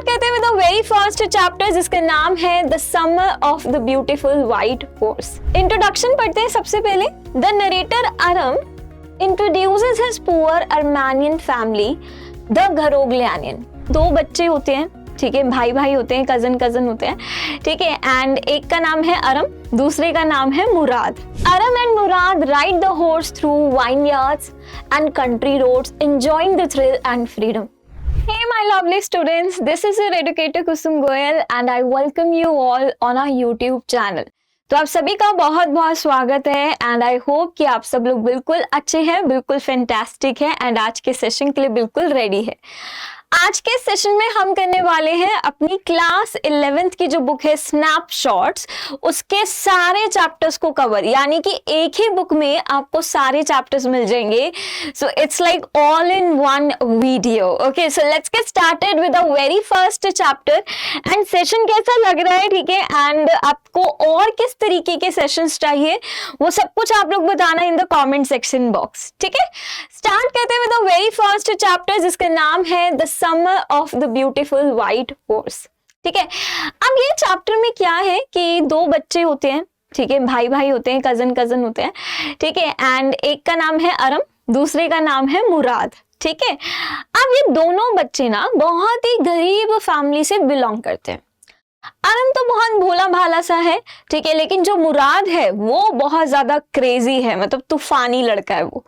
Start करते हैं with the very first chapter जिसका नाम है the summer of the beautiful white horse. Introduction पढ़ते हैं सबसे पहले। The narrator Aram introduces his poor Armenian family the Garoghlanian. दो बच्चे होते हैं, ठीक है, भाई भाई होते हैं, कजन होते हैं, ठीक है, एंड एक का नाम है अरम, दूसरे का नाम है Mourad. Aram and Mourad ride the horse through vineyards and country roads enjoying the thrill and freedom. Hey my lovely students, this is your educator Kusum Goyal and I welcome you all on our YouTube channel. तो आप सभी का बहुत बहुत स्वागत है and I hope कि आप सब लोग बिल्कुल अच्छे हैं, बिल्कुल फैंटास्टिक है एंड आज के सेशन के लिए बिल्कुल रेडी है। आज के सेशन में हम करने वाले हैं अपनी क्लास 11th की जो बुक है स्नैपशॉट्स, उसके सारे चैप्टर्स को कवर, यानी कि एक ही बुक में आपको सारे चैप्टर्स मिल जाएंगे। So it's like all in one video. Okay, so let's get started with the very first chapter. And session कैसा लग रहा है, ठीक है, एंड आपको और किस तरीके के सेशंस चाहिए वो सब कुछ आप लोग बताना in the comment section box, ठीक है। स्टार्ट करते हैं with the very first chapter जिसका नाम है the summer of the beautiful white horse, ठीक है। अब ये चैप्टर में क्या है कि दो बच्चे होते हैं, ठीक है, भाई भाई होते हैं, कजन होते हैं, ठीक है, एंड एक का नाम है अरम, दूसरे का नाम है मुराद, ठीक है। अब ये दोनों बच्चे ना बहुत ही गरीब फैमिली से बिलोंग करते हैं। अरम तो बहुत भोला भाला सा है, ठीक है, लेकिन जो मुराद है वो बहुत ज्यादा क्रेजी है, मतलब तूफानी लड़का है वो।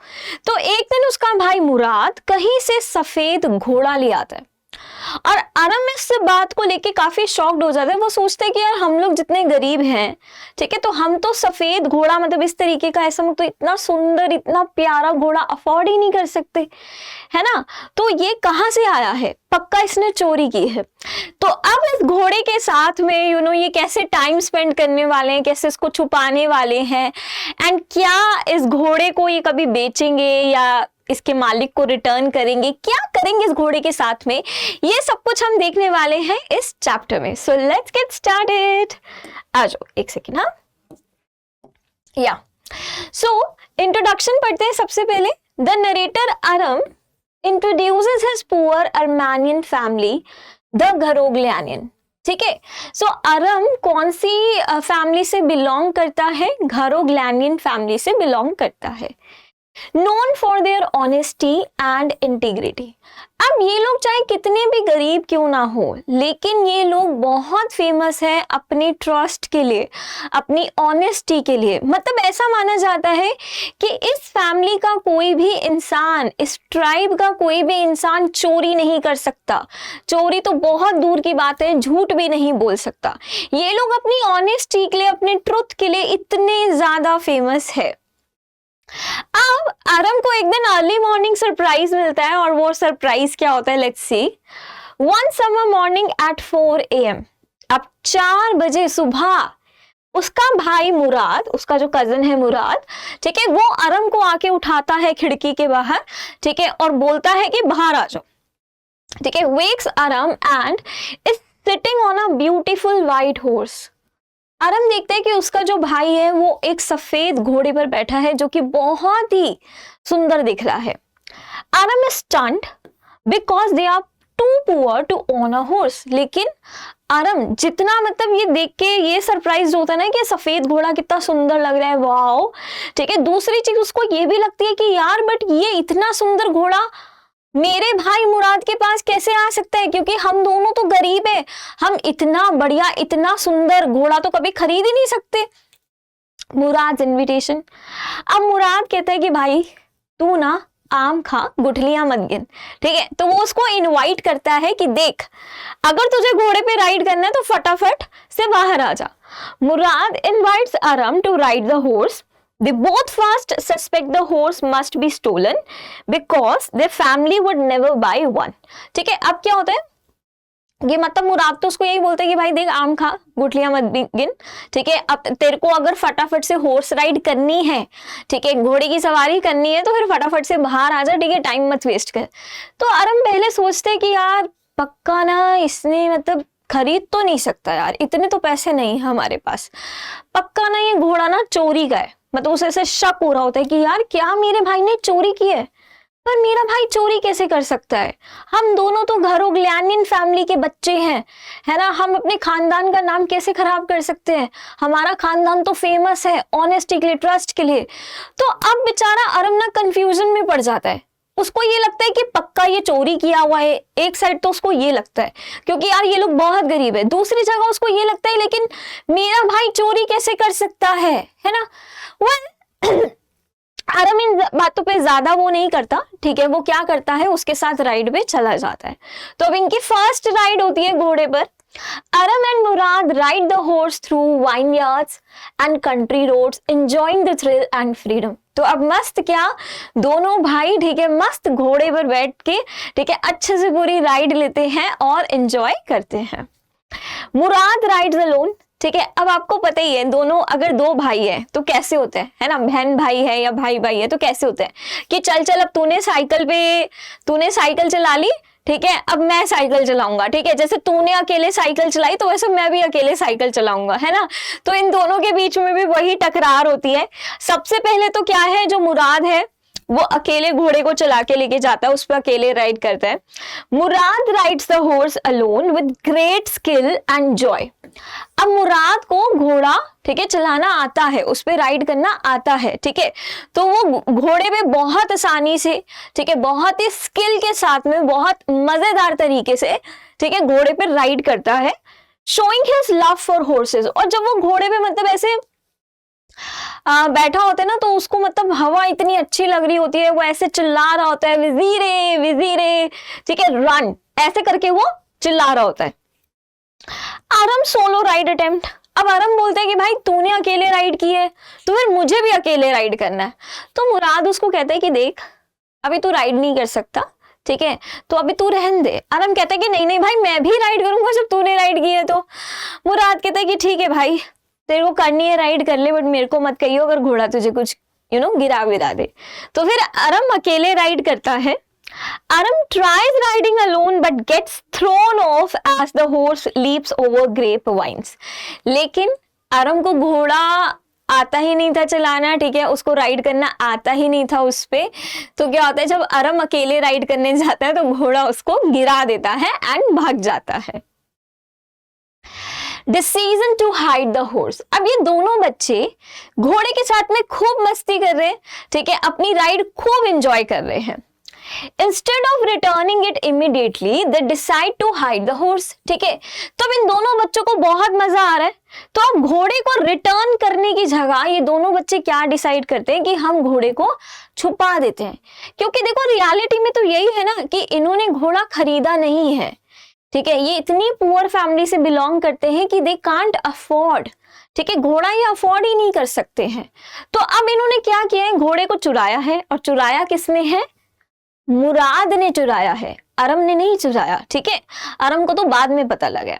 तो एक दिन उसका भाई मुराद कहीं से सफेद घोड़ा ले आता है और अरम इस बात को लेके काफी शॉक्ड हो जाता है। वो सोचते हैं कि यार हम लोग जितने गरीब हैं, ठीक है, तो हम तो सफेद घोड़ा, मतलब इस तरीके का, ऐसा तो इतना सुंदर इतना प्यारा घोड़ा अफोर्ड ही नहीं कर सकते, है ना। तो ये कहाँ से आया है, पक्का इसने चोरी की है। तो अब इस घोड़े के साथ में ये कैसे टाइम स्पेंड करने वाले हैं, कैसे इसको छुपाने वाले हैं, एंड क्या इस घोड़े को ये कभी बेचेंगे या इसके मालिक को रिटर्न करेंगे, क्या करेंगे इस घोड़े के साथ में, ये सब कुछ हम देखने वाले हैं इस चैप्टर में। So let's get started. आ जाओ एक सेकेंड। हाँ, या सो इंट्रोडक्शन पढ़ते हैं सबसे पहले। The narrator Aram introduces his poor Armenian family the Garoghlanian, ठीक है। सो अरम कौन सी फैमिली से बिलोंग करता है, घरोग्लियानियन फैमिली से बिलोंग करता है। Known for their honesty and integrity. अब ये लोग चाहे कितने भी गरीब क्यों ना हो, लेकिन ये लोग बहुत फेमस है अपने ट्रस्ट के लिए, अपनी ऑनेस्टी के लिए। मतलब ऐसा माना जाता है कि इस फैमिली का कोई भी इंसान, इस ट्राइब का कोई भी इंसान चोरी नहीं कर सकता। चोरी तो बहुत दूर की बात है, झूठ भी नहीं बोल सकता। ये लोग अपनी ऑनेस्टी के लिए, अपने ट्रुथ के लिए इतने ज्यादा फेमस है। अब अरम को एक दिन अर्ली मॉर्निंग सरप्राइज मिलता है और वो सरप्राइज क्या होता है, let's see. One summer morning at 4 AM, अब 4 बजे सुबह उसका भाई मुराद, उसका जो कजन है मुराद, ठीक है, वो अरम को आके उठाता है खिड़की के बाहर, ठीक है, और बोलता है कि बाहर आ जाओ, ठीक है। Wakes Aram and is sitting on a beautiful white horse. Aram देखते हैं कि उसका जो भाई है वो एक सफेद घोड़े पर बैठा है जो कि बहुत ही सुंदर दिख रहा है। Aram is stunned because they are too poor to own a horse. लेकिन अरम जितना, मतलब ये देख के ये सरप्राइज होता है ना कि सफेद घोड़ा कितना सुंदर लग रहा है, वाओ, ठीक है। दूसरी चीज उसको ये भी लगती है कि यार बट ये इतना सुंदर घोड़ा मेरे भाई मुराद के पास कैसे आ सकता है, क्योंकि हम दोनों तो गरीब है, हम इतना बढ़िया इतना सुंदर घोड़ा तो कभी खरीद ही नहीं सकते। मुराद इनविटेशन। अब मुराद कहता है कि भाई तू ना आम खा, गुठलियां मत गिन, ठीक है। तो वो उसको इनवाइट करता है कि देख, अगर तुझे घोड़े पे राइड करना है तो फटाफट से बाहर आ जा। Mourad invites Aram to ride the horse. They both first suspect the horse must be stolen because their family would never buy one. ठीक है, अब क्या होता है, ये मतलब मुराद तो उसको यही बोलते हैं कि भाई देख आम खा, गुठलियां मत गिन, ठीक है। अब तेरे को अगर फटाफट से हॉर्स राइड करनी है, ठीक है, घोड़े की सवारी करनी है, तो फिर फटाफट से बाहर आ जा, ठीक है, टाइम मत वेस्ट कर। तो अरम पहले सोचते हैं कि यार पक्का ना इसने मतलब खरीद तो नहीं सकता यार, इतने तो पैसे नहीं हमारे पास, पक्का ना ये घोड़ा ना चोरी का है। मतलब उसे ऐसे शक हो रहा होता है कि यार क्या मेरे भाई ने चोरी की है, पर मेरा भाई चोरी कैसे कर सकता है? हम दोनों तो घरोग्लैनियन फैमिली के बच्चे हैं, है ना? हम अपने खानदान का नाम कैसे खराब कर सकते हैं? हमारा खानदान तो फेमस है ऑनेस्टी के लिए, ट्रस्ट के लिए। तो अब बेचारा अरम ना कंफ्यूजन में पड़ जाता है। उसको ये लगता है कि पक्का ये चोरी किया हुआ है, एक साइड तो उसको ये लगता है क्योंकि यार ये लोग बहुत गरीब है, दूसरी जगह उसको ये लगता है लेकिन मेरा भाई चोरी कैसे कर सकता है ना? well, आरम इन बातों पे ज्यादा वो नहीं करता, ठीक है? वो क्या करता है, उसके साथ राइड पे चला जाता है। तो अब इनकी फर्स्ट राइड होती है घोड़े पर। Aram and Murad ride the horse through vineyards and country roads, enjoying the thrill and freedom. तो अब मस्त क्या, दोनों भाई ठीक है मस्त घोड़े पर बैठ के ठीक है अच्छे से पूरी राइड लेते हैं और एंजॉय करते हैं। मुराद राइड्स अलोन, ठीक है? अब आपको पता ही है दोनों अगर दो भाई है तो कैसे होते हैं, है ना? बहन भाई है या भाई भाई है तो कैसे होते हैं कि चल चल अब तूने साइकिल चला ली, ठीक है? अब मैं साइकिल चलाऊंगा, ठीक है? जैसे तूने अकेले साइकिल चलाई तो वैसे मैं भी अकेले साइकिल चलाऊंगा, है ना? तो इन दोनों के बीच में भी वही टकरार होती है। सबसे पहले तो क्या है, जो मुराद है वो अकेले घोड़े को चला के लेके जाता है, उस पर अकेले राइड करता है। Mourad rides the horse alone with great skill and joy. अब मुराद को घोड़ा ठीक है चलाना आता है, उस पे राइड करना आता है, ठीक है? तो वो घोड़े पे बहुत आसानी से ठीक है बहुत ही स्किल के साथ में बहुत मजेदार तरीके से ठीक है घोड़े पे राइड करता है, showing his love for horses. और जब वो घोड़े पे मतलब ऐसे बैठा होता है ना तो उसको मतलब हवा इतनी अच्छी लग रही होती है, वो ऐसे चिल्ला रहा होता है विजीरे विजीरे, ठीक है? रन ऐसे करके वो चिल्ला रहा होता है। आरम सोलो राइड अटेम्प्ट। अब आरम बोलता है कि भाई तूने अकेले राइड की है तो फिर मुझे भी अकेले राइड करना है। तो मुराद उसको कहता है कि देख अभी तू राइड नहीं कर सकता, ठीक है? तो अभी तू रहन दे। आरम कहता है कि नहीं नहीं भाई मैं भी राइड करूंगा जब तूने राइड की है तो। मुराद कहता है कि ठीक है भाई तेरे को करनी है राइड कर ले, बट मेरे को मत कहियो अगर घोड़ा तुझे कुछ गिरा विरा दे। तो फिर आरम अकेले राइड करता है। Aram tries riding alone but gets thrown off as the horse leaps over grapevines. लेकिन आरम को घोड़ा आता ही नहीं था चलाना, ठीक है? उसको राइड करना आता ही नहीं था उस पे। तो क्या होता है जब आरम अकेले राइड करने जाता है तो घोड़ा उसको गिरा देता है एंड भाग जाता है। Decision to hide the horse। अब ये दोनों बच्चे घोड़े के साथ में खूब मस्ती कर रहे हैं, ठीक है? अपनी राइड खूब एंजॉय कर रहे हैं। Instead of returning it immediately, they decide to hide the horse। ठीक है? तो अब इन दोनों बच्चों को बहुत मजा आ रहा है, तो अब घोड़े को रिटर्न करने की जगह ये दोनों बच्चे क्या डिसाइड करते हैं कि हम घोड़े को छुपा देते हैं। क्योंकि देखो रियलिटी में तो यही है ना कि इन्होंने घोड़ा खरीदा नहीं है, ठीक है? ये इतनी पुअर फैमिली से बिलोंग करते हैं कि दे कांट अफोर्ड, ठीक है? घोड़ा ये अफोर्ड ही नहीं कर सकते हैं। तो अब इन्होंने क्या किया है, घोड़े को चुराया है। और चुराया किसने है? मुराद ने चुराया है, आरम ने नहीं चुराया, ठीक है? आरम को तो बाद में पता लगा।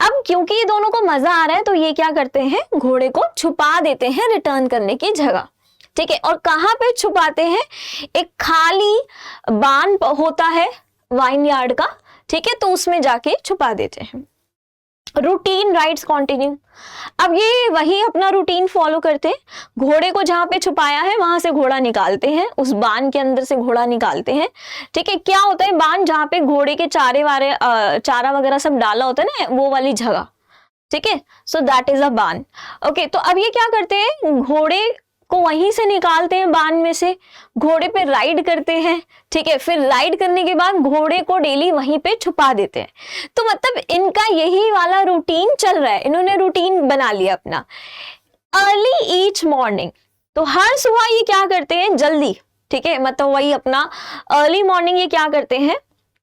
अब क्योंकि ये दोनों को मजा आ रहा है तो ये क्या करते हैं, घोड़े को छुपा देते हैं रिटर्न करने की जगह, ठीक है? और कहाँ पे छुपाते हैं? एक खाली बान होता है वाइन यार्ड का, ठीक है? तो उसमें जाके छुपा देते हैं। Routine rides continue. अब ये वही अपना रूटीन फॉलो करते हैं, घोड़े को जहां पे छुपाया है वहां से घोड़ा निकालते हैं, उस बान के अंदर से घोड़ा निकालते हैं, ठीक है? क्या होता है, बान जहां पे घोड़े के चारा वगैरह सब डाला होता है ना, वो वाली जगह, ठीक है? सो दैट इज अ बान। ओके, तो अब ये क्या करते हैं, घोड़े को वहीं से निकालते हैं बान में से, घोड़े पे राइड करते हैं, ठीक है? फिर राइड करने के बाद घोड़े को डेली वहीं पे छुपा देते हैं। तो मतलब इनका यही वाला रूटीन चल रहा है, इन्होंने रूटीन बना लिया अपना। अर्ली ईच मॉर्निंग, तो हर सुबह ये क्या करते हैं, जल्दी, ठीक है? मतलब वही अपना अर्ली मॉर्निंग ये क्या करते हैं,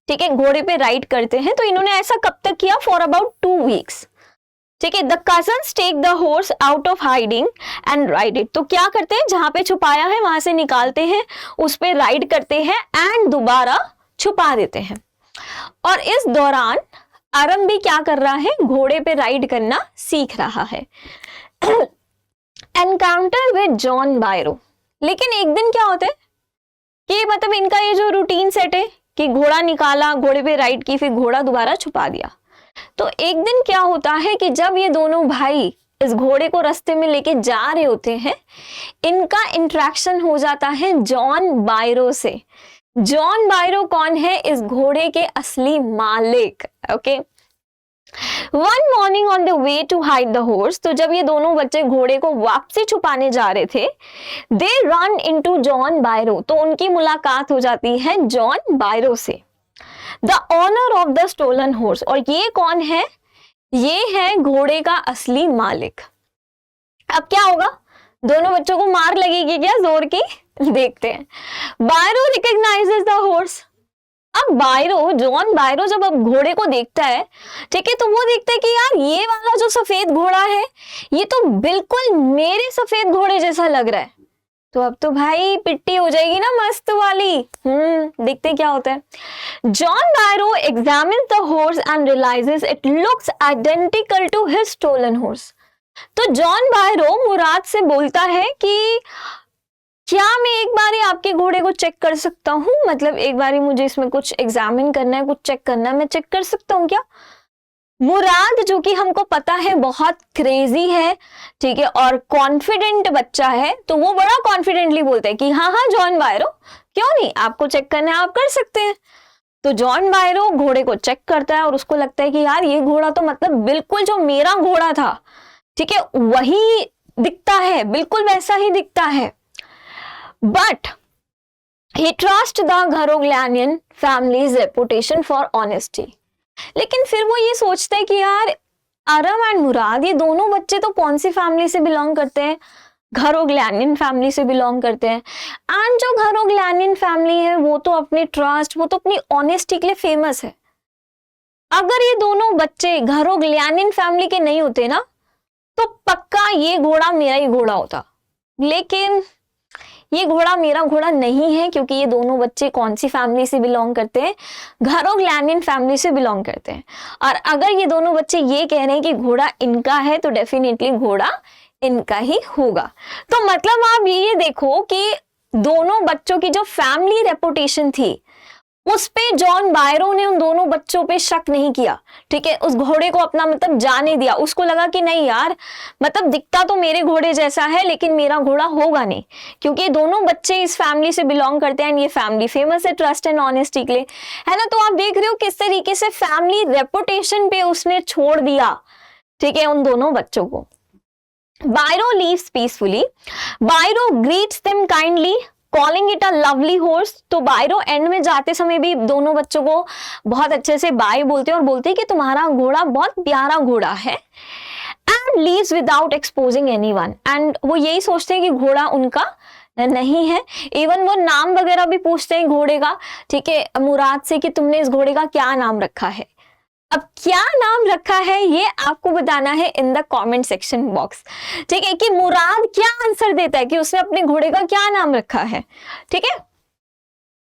ठीक है? घोड़े पे राइड करते हैं। तो इन्होंने ऐसा कब तक किया, फॉर अबाउट 2 वीक्स, ठीक है? The cousins take the horse out of hiding and ride it. तो क्या करते हैं, जहां पे छुपाया है वहां से निकालते हैं, उस पे राइड करते हैं एंड दोबारा छुपा देते हैं। और इस दौरान आरम भी क्या कर रहा है, घोड़े पे राइड करना सीख रहा है। Encounter with John बायरो। लेकिन एक दिन क्या होता है कि मतलब इनका ये जो रूटीन सेट है कि घोड़ा निकाला, घोड़े पे राइड की, फिर घोड़ा दोबारा छुपा दिया। तो एक दिन क्या होता है कि जब ये दोनों भाई इस घोड़े को रास्ते में लेके जा रहे होते हैं, इनका इंटरेक्शन हो जाता है जॉन बायरो से। जॉन बायरो कौन है? इस घोड़े के असली मालिक। Okay, one morning on the way to hide the horse, तो जब ये दोनों बच्चे घोड़े को वापसी छुपाने जा रहे थे, they run into John Byro, तो उनकी मुलाकात हो जाती है जॉन बायरो से, the owner of the stolen horse. और ये कौन है? ये है घोड़े का असली मालिक। अब क्या होगा? दोनों बच्चों को मार लगेगी क्या जोर की? देखते हैं। बायरो रिकॉग्नाइजेस द हॉर्स। अब बायरो, जॉन बायरो जब अब घोड़े को देखता है, ठीक है, तो वो देखता है कि यार ये वाला जो सफेद घोड़ा है ये तो बिल्कुल मेरे सफेद घोड़े जैसा लग रहा है। तो अब तो भाई पिट्टी हो जाएगी ना मस्त वाली। देखते क्या होता है। John Byro examines the horse and realises it looks identical to his stolen horse. तो जॉन बायरो मुराद से बोलता है कि क्या मैं एक बारी आपके घोड़े को चेक कर सकता हूँ? मतलब एक बारी मुझे इसमें कुछ एग्जामिन करना है, कुछ चेक करना है, मैं चेक कर सकता हूँ क्या? मुराद जो कि हमको पता है बहुत क्रेजी है, ठीक है, और कॉन्फिडेंट बच्चा है, तो वो बड़ा कॉन्फिडेंटली बोलता है कि हाँ हाँ जॉन बायरो, क्यों नहीं, आपको चेक करना है आप कर सकते हैं। तो जॉन बायरो घोड़े को चेक करता है और उसको लगता है कि यार ये घोड़ा तो मतलब बिल्कुल जो मेरा घोड़ा था, ठीक है, वही दिखता है, बिल्कुल वैसा ही दिखता है। But he trust the Garoghlanian family's reputation for honesty. लेकिन फिर वो ये सोचते हैं कि यार अरम एंड मुराद, ये दोनों बच्चे तो कौन सी फैमिली से बिलोंग करते हैं? घरोग्लानियन फैमिली से बिलोंग करते हैं। एंड जो घरोग्लानियन फैमिली है वो तो अपने ट्रस्ट, वो तो अपनी ऑनेस्टी के लिए फेमस है। अगर ये दोनों बच्चे घरोग्लानियन फैमिली के नहीं होते ना, तो पक्का ये घोड़ा मेरा ही घोड़ा होता। लेकिन ये घोड़ा मेरा घोड़ा नहीं है, क्योंकि ये दोनों बच्चे कौन सी फैमिली से बिलोंग करते हैं? घरोग्लानियन फैमिली से बिलोंग करते हैं। और अगर ये दोनों बच्चे ये कह रहे हैं कि घोड़ा इनका है, तो डेफिनेटली घोड़ा इनका ही होगा। तो मतलब आप ये देखो कि दोनों बच्चों की जो फैमिली रेपुटेशन थी, उस पे जॉन बायरो ने उन दोनों बच्चों पे शक नहीं किया, ठीक है, उस घोड़े को अपना मतलब जाने दिया। उसको लगा कि नहीं यार, मतलब दिखता तो मेरे घोड़े जैसा है लेकिन मेरा घोड़ा होगा नहीं, क्योंकि ये दोनों बच्चे इस फैमिली से बिलोंग करते हैं। ये फैमिली फेमस है ट्रस्ट एंड ऑनेस्टी के लिए, है ना। तो आप देख रहे हो किस तरीके से फैमिली रेपुटेशन पे उसने छोड़ दिया, ठीक है, उन दोनों बच्चों को। Byro leaves peacefully, Byro greets them kindly, calling it a lovely horse. तो बायरो एंड में जाते समय भी दोनों बच्चों को बहुत अच्छे से बाय बोलते हैं और बोलते हैं कि तुम्हारा घोड़ा बहुत प्यारा घोड़ा है। And leaves without exposing anyone, and वो यही सोचते हैं कि घोड़ा उनका नहीं है। इवन वो नाम वगैरह भी पूछते हैं घोड़े का, ठीक है, मुराद से कि तुमने इस घोड़े का क्या नाम रखा है। अब क्या नाम रखा है ये आपको बताना है इन द कमेंट सेक्शन बॉक्स, ठीक है, कि मुराद क्या आंसर देता है कि उसने अपने घोड़े का क्या नाम रखा है, ठीक है।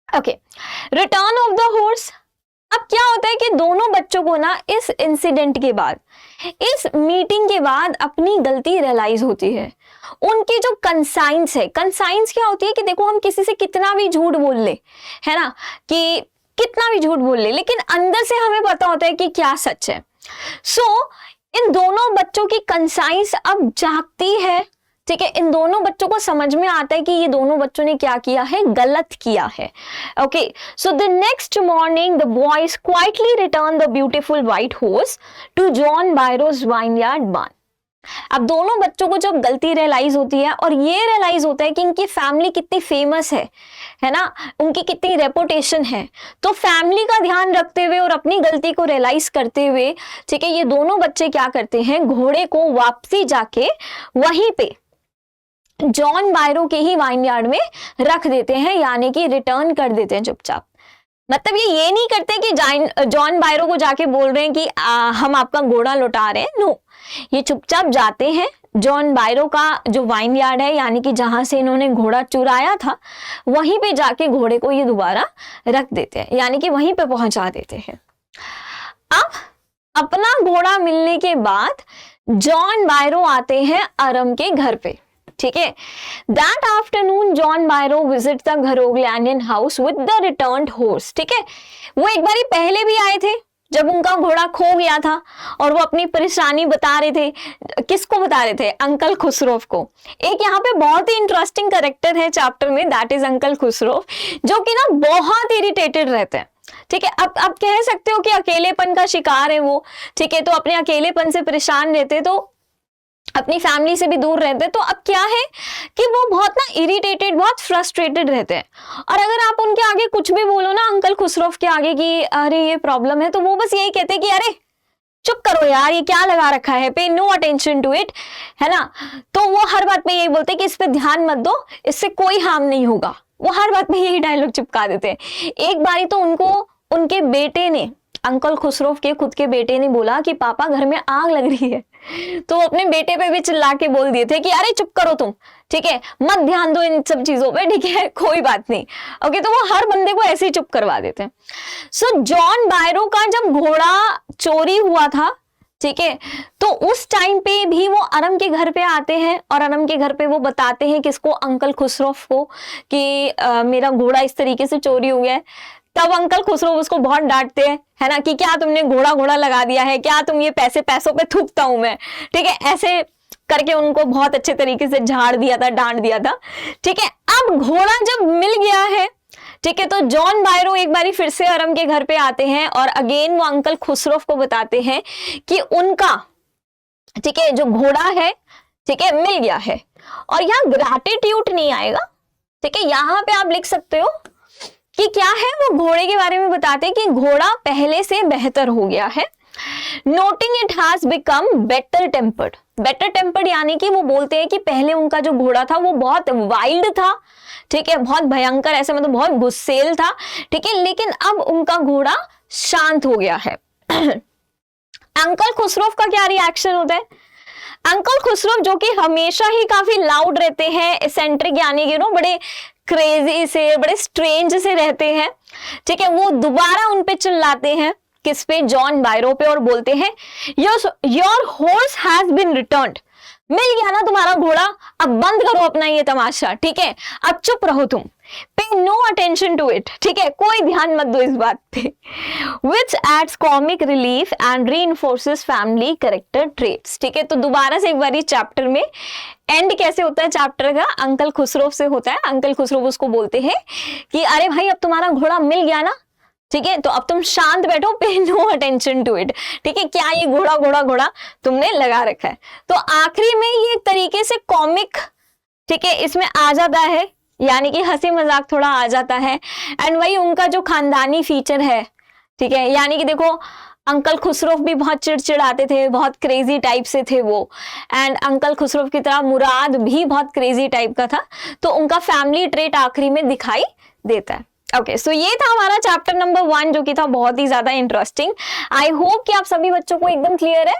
Okay, return of the horse. अब क्या होता है कि दोनों बच्चों को ना इस इंसिडेंट के बाद, इस मीटिंग के बाद अपनी गलती रियलाइज होती है। उनकी जो कंसाइंस है, कंसाइंस क्या होती है कि देखो हम किसी से कितना भी झूठ बोल ले, है ना, कि कितना भी झूठ बोल ले, लेकिन अंदर से हमें पता होता है कि क्या सच है। सो इन दोनों बच्चों की कंसाइंस अब जागती है, ठीक है, इन दोनों बच्चों को समझ में आता है कि ये दोनों बच्चों ने क्या किया है, गलत किया है। Okay, so the next morning the boys quietly return the beautiful white horse to John Byro's vineyard barn. अब दोनों बच्चों को जब गलती रियलाइज होती है और ये रियलाइज होता है कि इनकी फैमिली कितनी फेमस है ना, उनकी कितनी रेपुटेशन है, तो फैमिली का ध्यान रखते हुए और अपनी गलती को रियलाइज करते हुए, ठीक है, ये दोनों बच्चे क्या करते हैं, घोड़े को वापसी जाके वहीं पे जॉन बायरो के ही वाइनयार्ड में रख देते हैं, यानी कि रिटर्न कर देते हैं चुपचाप। मतलब ये नहीं करते कि जॉन बायरो को जाके बोल रहे हैं कि हम आपका घोड़ा लौटा रहे हैं, नो, ये चुपचाप जाते हैं जॉन बायरो का जो वाइनयार्ड है, यानी कि जहां से इन्होंने घोड़ा चुराया था, वहीं पे जाके घोड़े को ये दोबारा रख देते हैं, यानी कि वहीं पे पहुंचा देते हैं। अब अपना घोड़ा मिलने के बाद जॉन बायरो आते हैं अरम के घर पे, ठीक है। That afternoon John Byro visit the Garoghlanian house with the returned horse, ठीक है। वो एक बारी पहले भी आए थे जब उनका घोड़ा खो गया था और वो अपनी परेशानी बता रहे थे, किसको बता रहे थे? अंकल खुसरो को। एक यहाँ पे बहुत ही इंटरेस्टिंग कैरेक्टर है चैप्टर में, दैट इज अंकल खुसरो, जो कि ना बहुत इरिटेटेड रहते हैं। ठीक है, अब आप कह सकते हो कि अकेलेपन का शिकार है वो, ठीक है, तो अपने अकेलेपन से परेशान रहते, तो अपनी फैमिली से भी दूर रहते। तो अब क्या है कि वो बहुत ना इरिटेटेड, बहुत फ्रस्ट्रेटेड रहते हैं। और अगर आप उनके आगे कुछ भी बोलो ना, अंकल खुसरो के आगे कि अरे ये प्रॉब्लम है, तो वो बस यही कहते हैं कि अरे चुप करो यार, ये क्या लगा रखा है, पे नो अटेंशन टू इट, है ना। तो वो हर बात में यही बोलते हैं कि इस पे ध्यान मत दो, इससे कोई हार्म नहीं होगा। वो हर बात में यही डायलॉग चिपका देते हैं। एक बारी तो उनको उनके बेटे ने, अंकल खुसरो के खुद के बेटे ने बोला कि पापा घर में आग लग रही है, तो वो अपने बेटे पे भी चिल्ला के बोल दिए थे कि अरे चुप करो तुम, ठीक है, मत ध्यान दो इन सब चीजों पे, ठीक है, कोई बात नहीं। ओके, तो वो हर बंदे को ऐसे ही चुप करवा देते हैं। सो जॉन बायरो का जब घोड़ा चोरी हुआ था, ठीक है, तो उस टाइम पे भी वो अरम के घर पे आते हैं और अरम के घर पे वो बताते हैं किसको? अंकल खुसरो को, कि मेरा घोड़ा इस तरीके से चोरी हो गया है। तब अंकल खुसरो उसको बहुत डांटते हैं, है ना, कि क्या तुमने घोड़ा घोड़ा लगा दिया है, क्या तुम ये पैसों पे थूकता हूं मैं, ठीक है, ऐसे करके उनको बहुत अच्छे तरीके से झाड़ दिया था, डांट दिया था। ठीक है, अब घोड़ा जब मिल गया है, ठीक है, तो जॉन बायरो एक बारी फिर से अरम के घर पे आते हैं और अगेन वो अंकल खुसरो को बताते हैं कि उनका, ठीक है, जो घोड़ा है, ठीक है, मिल गया है। और यहाँ ग्रैटिट्यूड नहीं आएगा, ठीक है, यहाँ पे आप लिख सकते हो कि क्या है, वो घोड़े के बारे में बताते हैं कि घोड़ा पहले से बेहतर हो गया है। Noting it has become better tempered. Better tempered यानी कि वो बोलते हैं कि पहले उनका जो घोड़ा था वो बहुत वाइल्ड था, ठीक है, बहुत भयंकर, ऐसे मतलब बहुत गुस्सेल था, ठीक है, लेकिन अब उनका घोड़ा शांत हो गया है। अंकल खुसरो का क्या रिएक्शन होता है? अंकल खुसरो जो कि हमेशा ही काफी लाउड रहते हैं, एसेंट्रिक यानी कि बड़े क्रेजी से, बड़े स्ट्रेंज से रहते हैं, ठीक है, वो दोबारा उन पे चिल्लाते हैं, किस पे? जॉन बायरो पे, और बोलते हैं your horse has been returned. मिल गया ना तुम्हारा घोड़ा, अब बंद करो अपना ये तमाशा, ठीक है, अब चुप रहो तुम, पे नो अटेंशन टू इट, ठीक है, कोई ध्यान मत दो इस बात पे। Which adds comic relief and reinforces family character traits. ठीक है, तो दोबारा से एक बार चैप्टर में एंड कैसे होता है चैप्टर का? अंकल खुसरो से होता है। अंकल खुसरो उसको बोलते हैं कि अरे भाई अब तुम्हारा घोड़ा मिल गया ना, ठीक है, तो अब तुम शांत बैठो, पे नो अटेंशन टू इट, ठीक है, क्या ये घोड़ा घोड़ा घोड़ा तुमने लगा रखा है। तो आखिरी में ये एक तरीके से कॉमिक, ठीक है, इसमें आ जाता है, यानी कि हंसी मजाक थोड़ा आ जाता है। एंड वही उनका जो खानदानी फीचर है, ठीक है, यानी कि देखो अंकल खुसरो भी बहुत चिड़चिड़ाते थे, बहुत क्रेजी टाइप से थे वो, एंड अंकल खुसरो की तरह मुराद भी बहुत क्रेजी टाइप का था, तो उनका फैमिली ट्रेट आखिरी में दिखाई देता है। ओके, सो ये था हमारा चैप्टर नंबर 1 जो कि था बहुत ही ज्यादा इंटरेस्टिंग। आई होप कि आप सभी बच्चों को एकदम क्लियर है।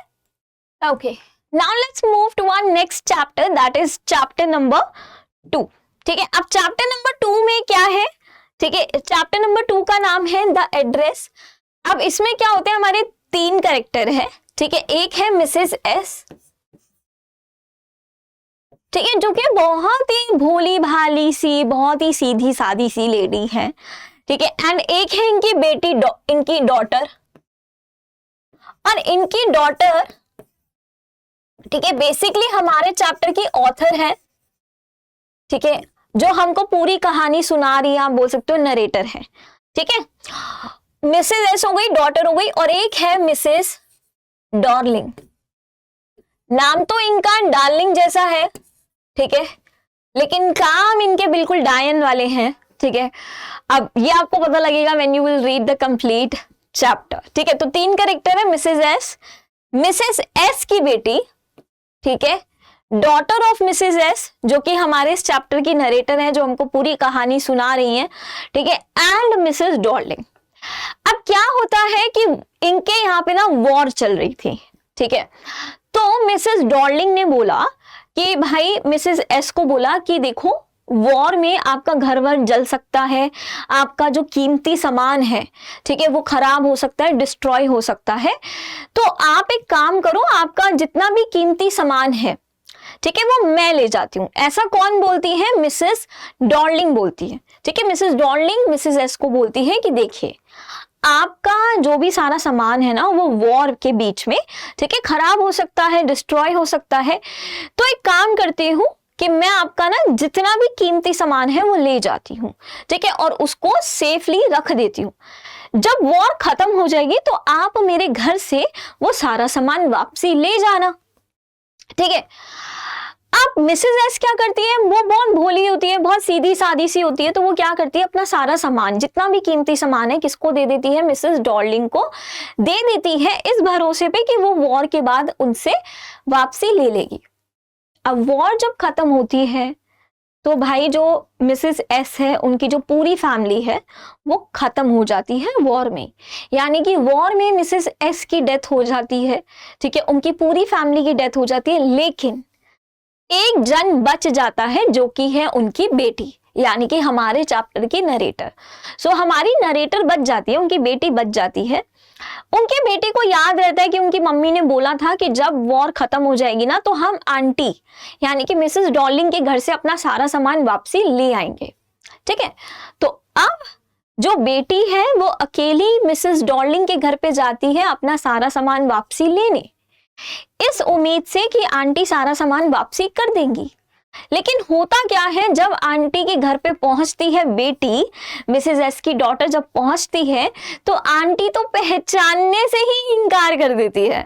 Okay, now let's move to our next chapter, that is chapter number 2। ठीक है, अब चैप्टर नंबर 2 में क्या है? ठीक है, चैप्टर नंबर 2 का नाम है द एड्रेस। अब इसमें क्या होते हैं, हमारे 3 कैरेक्टर है, ठीक है, एक है मिसेस एस, ठीक है, जो कि बहुत ही भोली भाली सी, बहुत ही सीधी सादी सी लेडी है, ठीक है, एंड एक है इनकी बेटी, इनकी डॉटर, और इनकी डॉटर, ठीक है, बेसिकली हमारे चैप्टर की ऑथर है, ठीक है, जो हमको पूरी कहानी सुना रही है, आप बोल सकते हो नरेटर है, ठीक है। मिसेस एस हो गई, डॉटर हो गई, और एक है मिसेस डार्लिंग। नाम तो इनका डार्लिंग जैसा है, ठीक है, लेकिन काम इनके बिल्कुल डायन वाले हैं, ठीक है। अब ये आपको पता लगेगा when you will read the complete chapter, ठीक है। तो 3 कैरेक्टर है, मिसेस एस की बेटी, ठीक है, डॉटर ऑफ मिसेस एस जो कि हमारे इस चैप्टर की नरेटर है, जो हमको पूरी कहानी सुना रही है, ठीक है, एंड मिसेस डार्लिंग। अब क्या होता है कि इनके यहाँ पे ना वॉर चल रही थी, ठीक है, तो मिसेस डार्लिंग ने बोला कि भाई, मिसेस एस को बोला कि देखो वॉर में आपका घर वर जल सकता है, आपका जो कीमती सामान है, ठीक है, वो खराब हो सकता है, डिस्ट्रॉय हो सकता है, तो आप एक काम करो, आपका जितना भी कीमती सामान है, ठीक है, वो मैं ले जाती हूँ। ऐसा कौन बोलती है? मिसेस डार्लिंग बोलती है, ठीक है। मिसेस डार्लिंग मिसेस एस को बोलती है कि देखिए आपका जो भी सारा सामान है ना वो वॉर के बीच में, ठीक है, खराब हो सकता है, डिस्ट्रॉय हो सकता है। तो एक काम करती हूँ कि मैं आपका ना जितना भी कीमती सामान है वो ले जाती हूँ, ठीक है, और उसको सेफली रख देती हूँ। जब वॉर खत्म हो जाएगी तो आप मेरे घर से वो सारा सामान वापसी ले जाना, ठीक है। अब मिसेस एस क्या करती है, वो बहुत भोली होती है, बहुत सीधी सादी सी होती है, तो वो क्या करती है, अपना सारा सामान जितना भी कीमती सामान है किसको दे देती है, मिसेस डॉर्लिंग को दे देती है, इस भरोसे पे कि वो वॉर के बाद उनसे वापसी ले लेगी। अब वॉर जब खत्म होती है तो भाई जो मिसेस एस है उनकी जो पूरी फैमिली है वो खत्म हो जाती है वॉर में, यानी कि वॉर में मिसेस एस की डेथ हो जाती है, ठीक है, उनकी पूरी फैमिली की डेथ हो जाती है, लेकिन एक जन बच जाता है जो कि है उनकी बेटी, यानी कि हमारे चैप्टर की नरेटर। सो हमारी नरेटर बच जाती है, उनकी बेटी बच जाती है। उनके बेटे को याद रहता है कि उनकी मम्मी ने बोला था कि जब वॉर खत्म हो जाएगी ना तो हम आंटी यानी कि मिसेस डॉर्लिंग के घर से अपना सारा सामान वापसी ले आएंगे, ठीक है। तो अब जो बेटी है वो अकेली मिसेस डॉर्लिंग के घर पे जाती है अपना सारा सामान वापसी लेने, इस उम्मीद से कि आंटी सारा सामान वापसी कर देंगी। लेकिन होता क्या है, जब आंटी के घर पे पहुंचती है बेटी, मिसेस एस की डॉटर जब पहुंचती है तो आंटी तो पहचानने से ही इनकार कर देती है,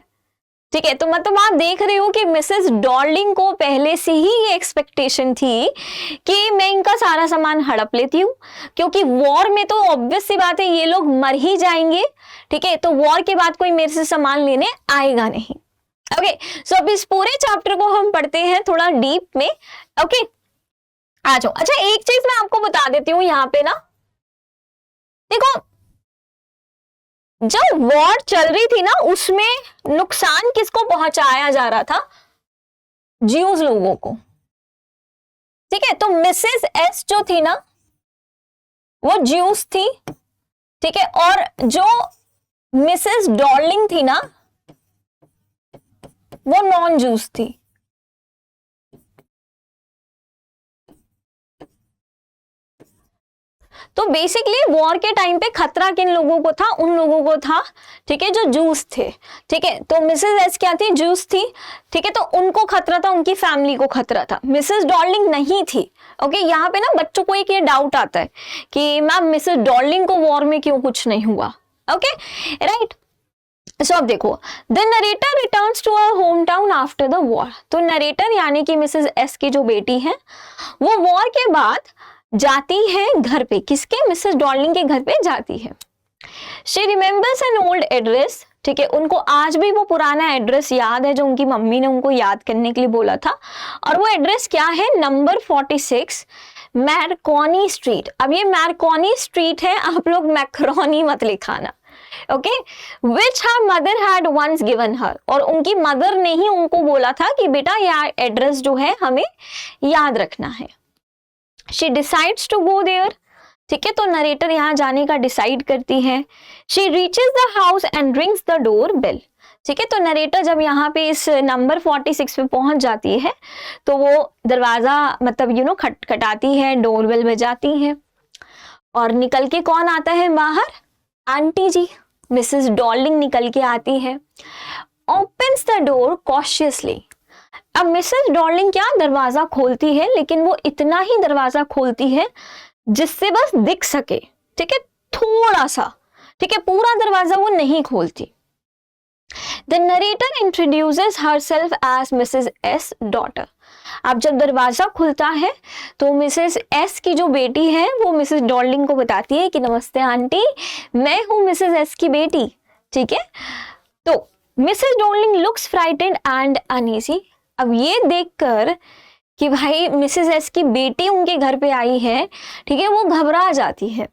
ठीक है। तो मतलब आप देख रहे हो कि मिसेस डॉर्लिंग को पहले से ही ये एक्सपेक्टेशन थी कि मैं इनका सारा सामान हड़प लेती हूँ, क्योंकि वॉर में तो ऑब्वियस सी बात है ये लोग मर ही जाएंगे, ठीक है, तो वॉर के बाद कोई मेरे से सामान लेने आएगा नहीं। ओके, सो अब इस पूरे चैप्टर को हम पढ़ते हैं थोड़ा डीप में। ओके, आ जाओ। अच्छा, एक चीज मैं आपको बता देती हूँ यहाँ पे ना, देखो जब वॉर चल रही थी ना उसमें नुकसान किसको पहुंचाया जा रहा था, ज्यूज लोगों को, ठीक है। तो मिसेस एस जो थी ना वो ज्यूज थी, ठीक है, और जो मिसेस डॉर्लिंग थी ना वो नॉन जूस थी। तो बेसिकली वॉर के टाइम पे खतरा किन लोगों को था, उन लोगों को था, ठीक है, जो जूस थे, ठीक है। तो मिसेस एस क्या थी, जूस थी, ठीक है, तो उनको खतरा था, उनकी फैमिली को खतरा था, मिसेस डॉर्लिंग नहीं थी। ओके, यहाँ पे ना बच्चों को एक ये डाउट आता है कि मैम मिसेस डॉर्लिंग को वॉर में क्यों कुछ नहीं हुआ। Okay, right. सो अब देखो, the narrator returns to our home town after the war. तो नरेटर यानी कि मिसेस एस की जो बेटी है वो वॉर के बाद जाती है घर पे, किसके, मिसेस डॉर्लिंग के घर पे जाती है। She remembers an old address, ठीक है, उनको आज भी वो पुराना एड्रेस याद है जो उनकी मम्मी ने उनको याद करने के लिए बोला था, और वो एड्रेस क्या है, नंबर 46 मैरकॉनी स्ट्रीट। अब ये मैरकॉनी स्ट्रीट है, आप लोग मैक्रोनी मत लिखाना, okay, which her mother had once given her, और उनकी मदर ने ही उनको बोला था कि बेटा यह एड्रेस जो है हमें याद रखना है। She decides to go there, ठीक है, तो नरेटर यहाँ जाने का डिसाइड करती है। She reaches the house and rings the door bell, ठीक है, तो नरेटर जब यहाँ पे इस नंबर 46 पे पहुंच जाती है तो वो दरवाजा मतलब खटखटाती है, डोर बेल बजाती है, और निकल के कौन आता है बाहर, आंटी जी, मिसेस डॉर्लिंग निकल के आती है। Opens the door cautiously. अब मिसेस डॉर्लिंग क्या दरवाजा खोलती है, लेकिन वो इतना ही दरवाजा खोलती है जिससे बस दिख सके, ठीक है, थोड़ा सा, ठीक है, पूरा दरवाजा वो नहीं खोलती। The narrator introduces herself as Mrs S daughter. अब जब दरवाजा खुलता है तो मिसेस एस की जो बेटी है वो मिसेस डॉर्लिंग को बताती है कि नमस्ते आंटी, मैं हूं मिसेस एस की बेटी, ठीक है। तो Mrs Darling looks frightened and uneasy. अब ये देखकर कि भाई मिसेस एस की बेटी उनके घर पे आई है, ठीक है, वो घबरा जाती है,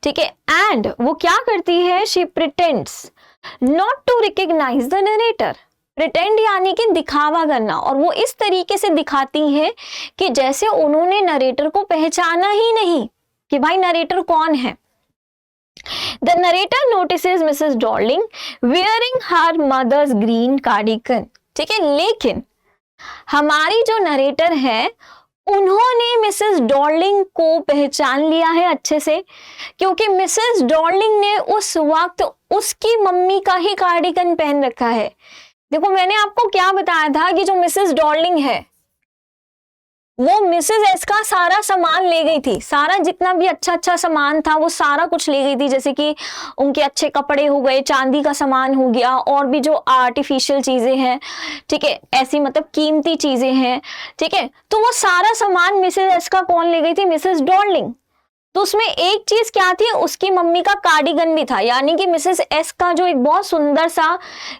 ठीक है, एंड वो क्या करती है, she pretends not to recognise the narrator. Pretend यानी कि दिखावा करना, और वो इस तरीके से दिखाती है कि जैसे उन्होंने नरेटर को पहचाना ही नहीं कि भाई नरेटर कौन है। The narrator notices Mrs Dorling wearing her mother's green cardigan, ठीक है, लेकिन हमारी जो नरेटर है उन्होंने मिसेस डॉर्लिंग को पहचान लिया है अच्छे से, क्योंकि मिसेस डॉर्लिंग ने उस वक्त उसकी मम्मी का ही कार्डिगन पहन रखा है। देखो मैंने आपको क्या बताया था कि जो मिसेस डॉर्लिंग है वो मिसेस एस का सारा सामान ले गई थी, सारा जितना भी अच्छा अच्छा सामान था वो सारा कुछ ले गई थी, जैसे कि उनके अच्छे कपड़े हो गए, चांदी का सामान हो गया, और भी जो आर्टिफिशियल चीजें हैं, ठीक है, ऐसी मतलब कीमती चीजें हैं, ठीक है। तो वो सारा सामान मिसेस एस का कौन ले गई थी? Mrs Darling. तो उसमें एक चीज क्या थी, उसकी मम्मी का कार्डिगन भी था, यानी कि मिसेस एस का जो एक बहुत सुंदर सा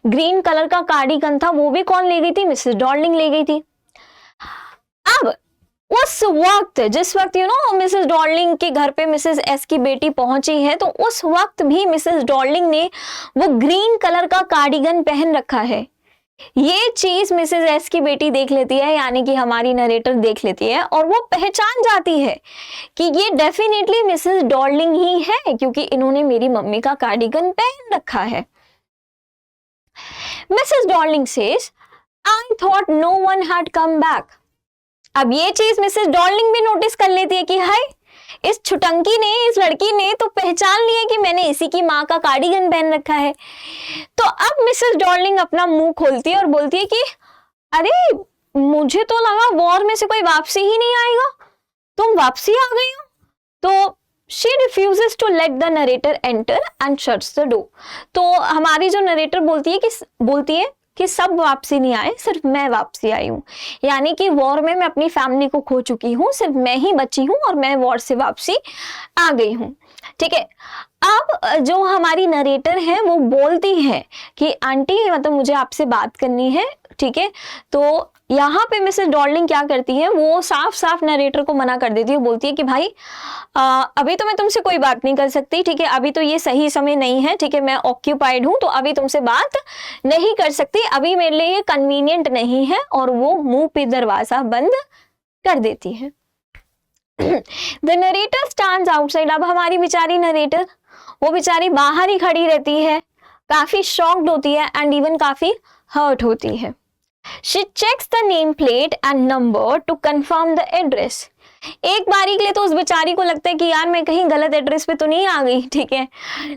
ग्रीन कलर का कार्डिगन था वो भी कौन ले गई थी? मिसेस डॉर्लिंग ले गई थी। अब उस वक्त, जिस वक्त मिसेस डॉर्लिंग के घर पे मिसेस एस की बेटी पहुंची है, तो उस वक्त भी मिसेस डॉर्लिंग ने वो ग्रीन कलर का कार्डिगन पहन रखा है। ये चीज मिसेस एस की बेटी देख लेती है, यानी कि हमारी नरेटर देख लेती है, और वो पहचान जाती है कि ये डेफिनेटली मिसेस डॉर्लिंग ही है, क्योंकि इन्होंने मेरी मम्मी का कार्डिगन पहन रखा है। Mrs Dorling says, I thought no one had come back. अब ये चीज मिसेस डॉर्लिंग भी नोटिस कर लेती है कि हाय, इस छुटंकी ने, इस लड़की ने तो पहचान लिया कि मैंने इसी की माँ का कार्डिगन पहन रखा है। तो अब मिसेस डॉर्लिंग अपना मुंह खोलती है और बोलती है कि अरे मुझे तो लगा वॉर में से कोई वापसी ही नहीं आएगा, तुम वापसी आ गई हो। तो she refuses to let the narrator enter and shuts the door। तो हमारी जो नरेटर बोलती है कि सब वापसी नहीं आए, सिर्फ मैं वापसी आई हूँ, यानी कि वॉर में मैं अपनी फैमिली को खो चुकी हूँ, सिर्फ मैं ही बची हूँ और मैं वॉर से वापसी आ गई हूँ, ठीक है। अब जो हमारी नरेटर है वो बोलती है कि आंटी मतलब मुझे आपसे बात करनी है, ठीक है। तो यहाँ पे मिसेस डॉर्लिंग क्या करती है, वो साफ साफ नरेटर को मना कर देती है, बोलती है कि भाई अभी तो मैं तुमसे कोई बात नहीं कर सकती, ठीक है, अभी तो ये सही समय नहीं है, ठीक है, मैं ऑक्यूपाइड हूँ, तो अभी तुमसे बात नहीं कर सकती, अभी मेरे लिए ये कन्वीनियंट नहीं है, और वो मुंह पे दरवाजा बंद कर देती है। The narrator stands outside. अब हमारी बेचारी नरेटर, वो बेचारी बाहर ही खड़ी रहती है, काफी शॉक्ड होती है एंड इवन काफी हर्ट होती है। She checks the name plate and number to confirm the address। एक बारी के लिए तो उस बेचारी को लगता है कि यार मैं कहीं गलत एड्रेस पे तो नहीं आ गई, ठीक है,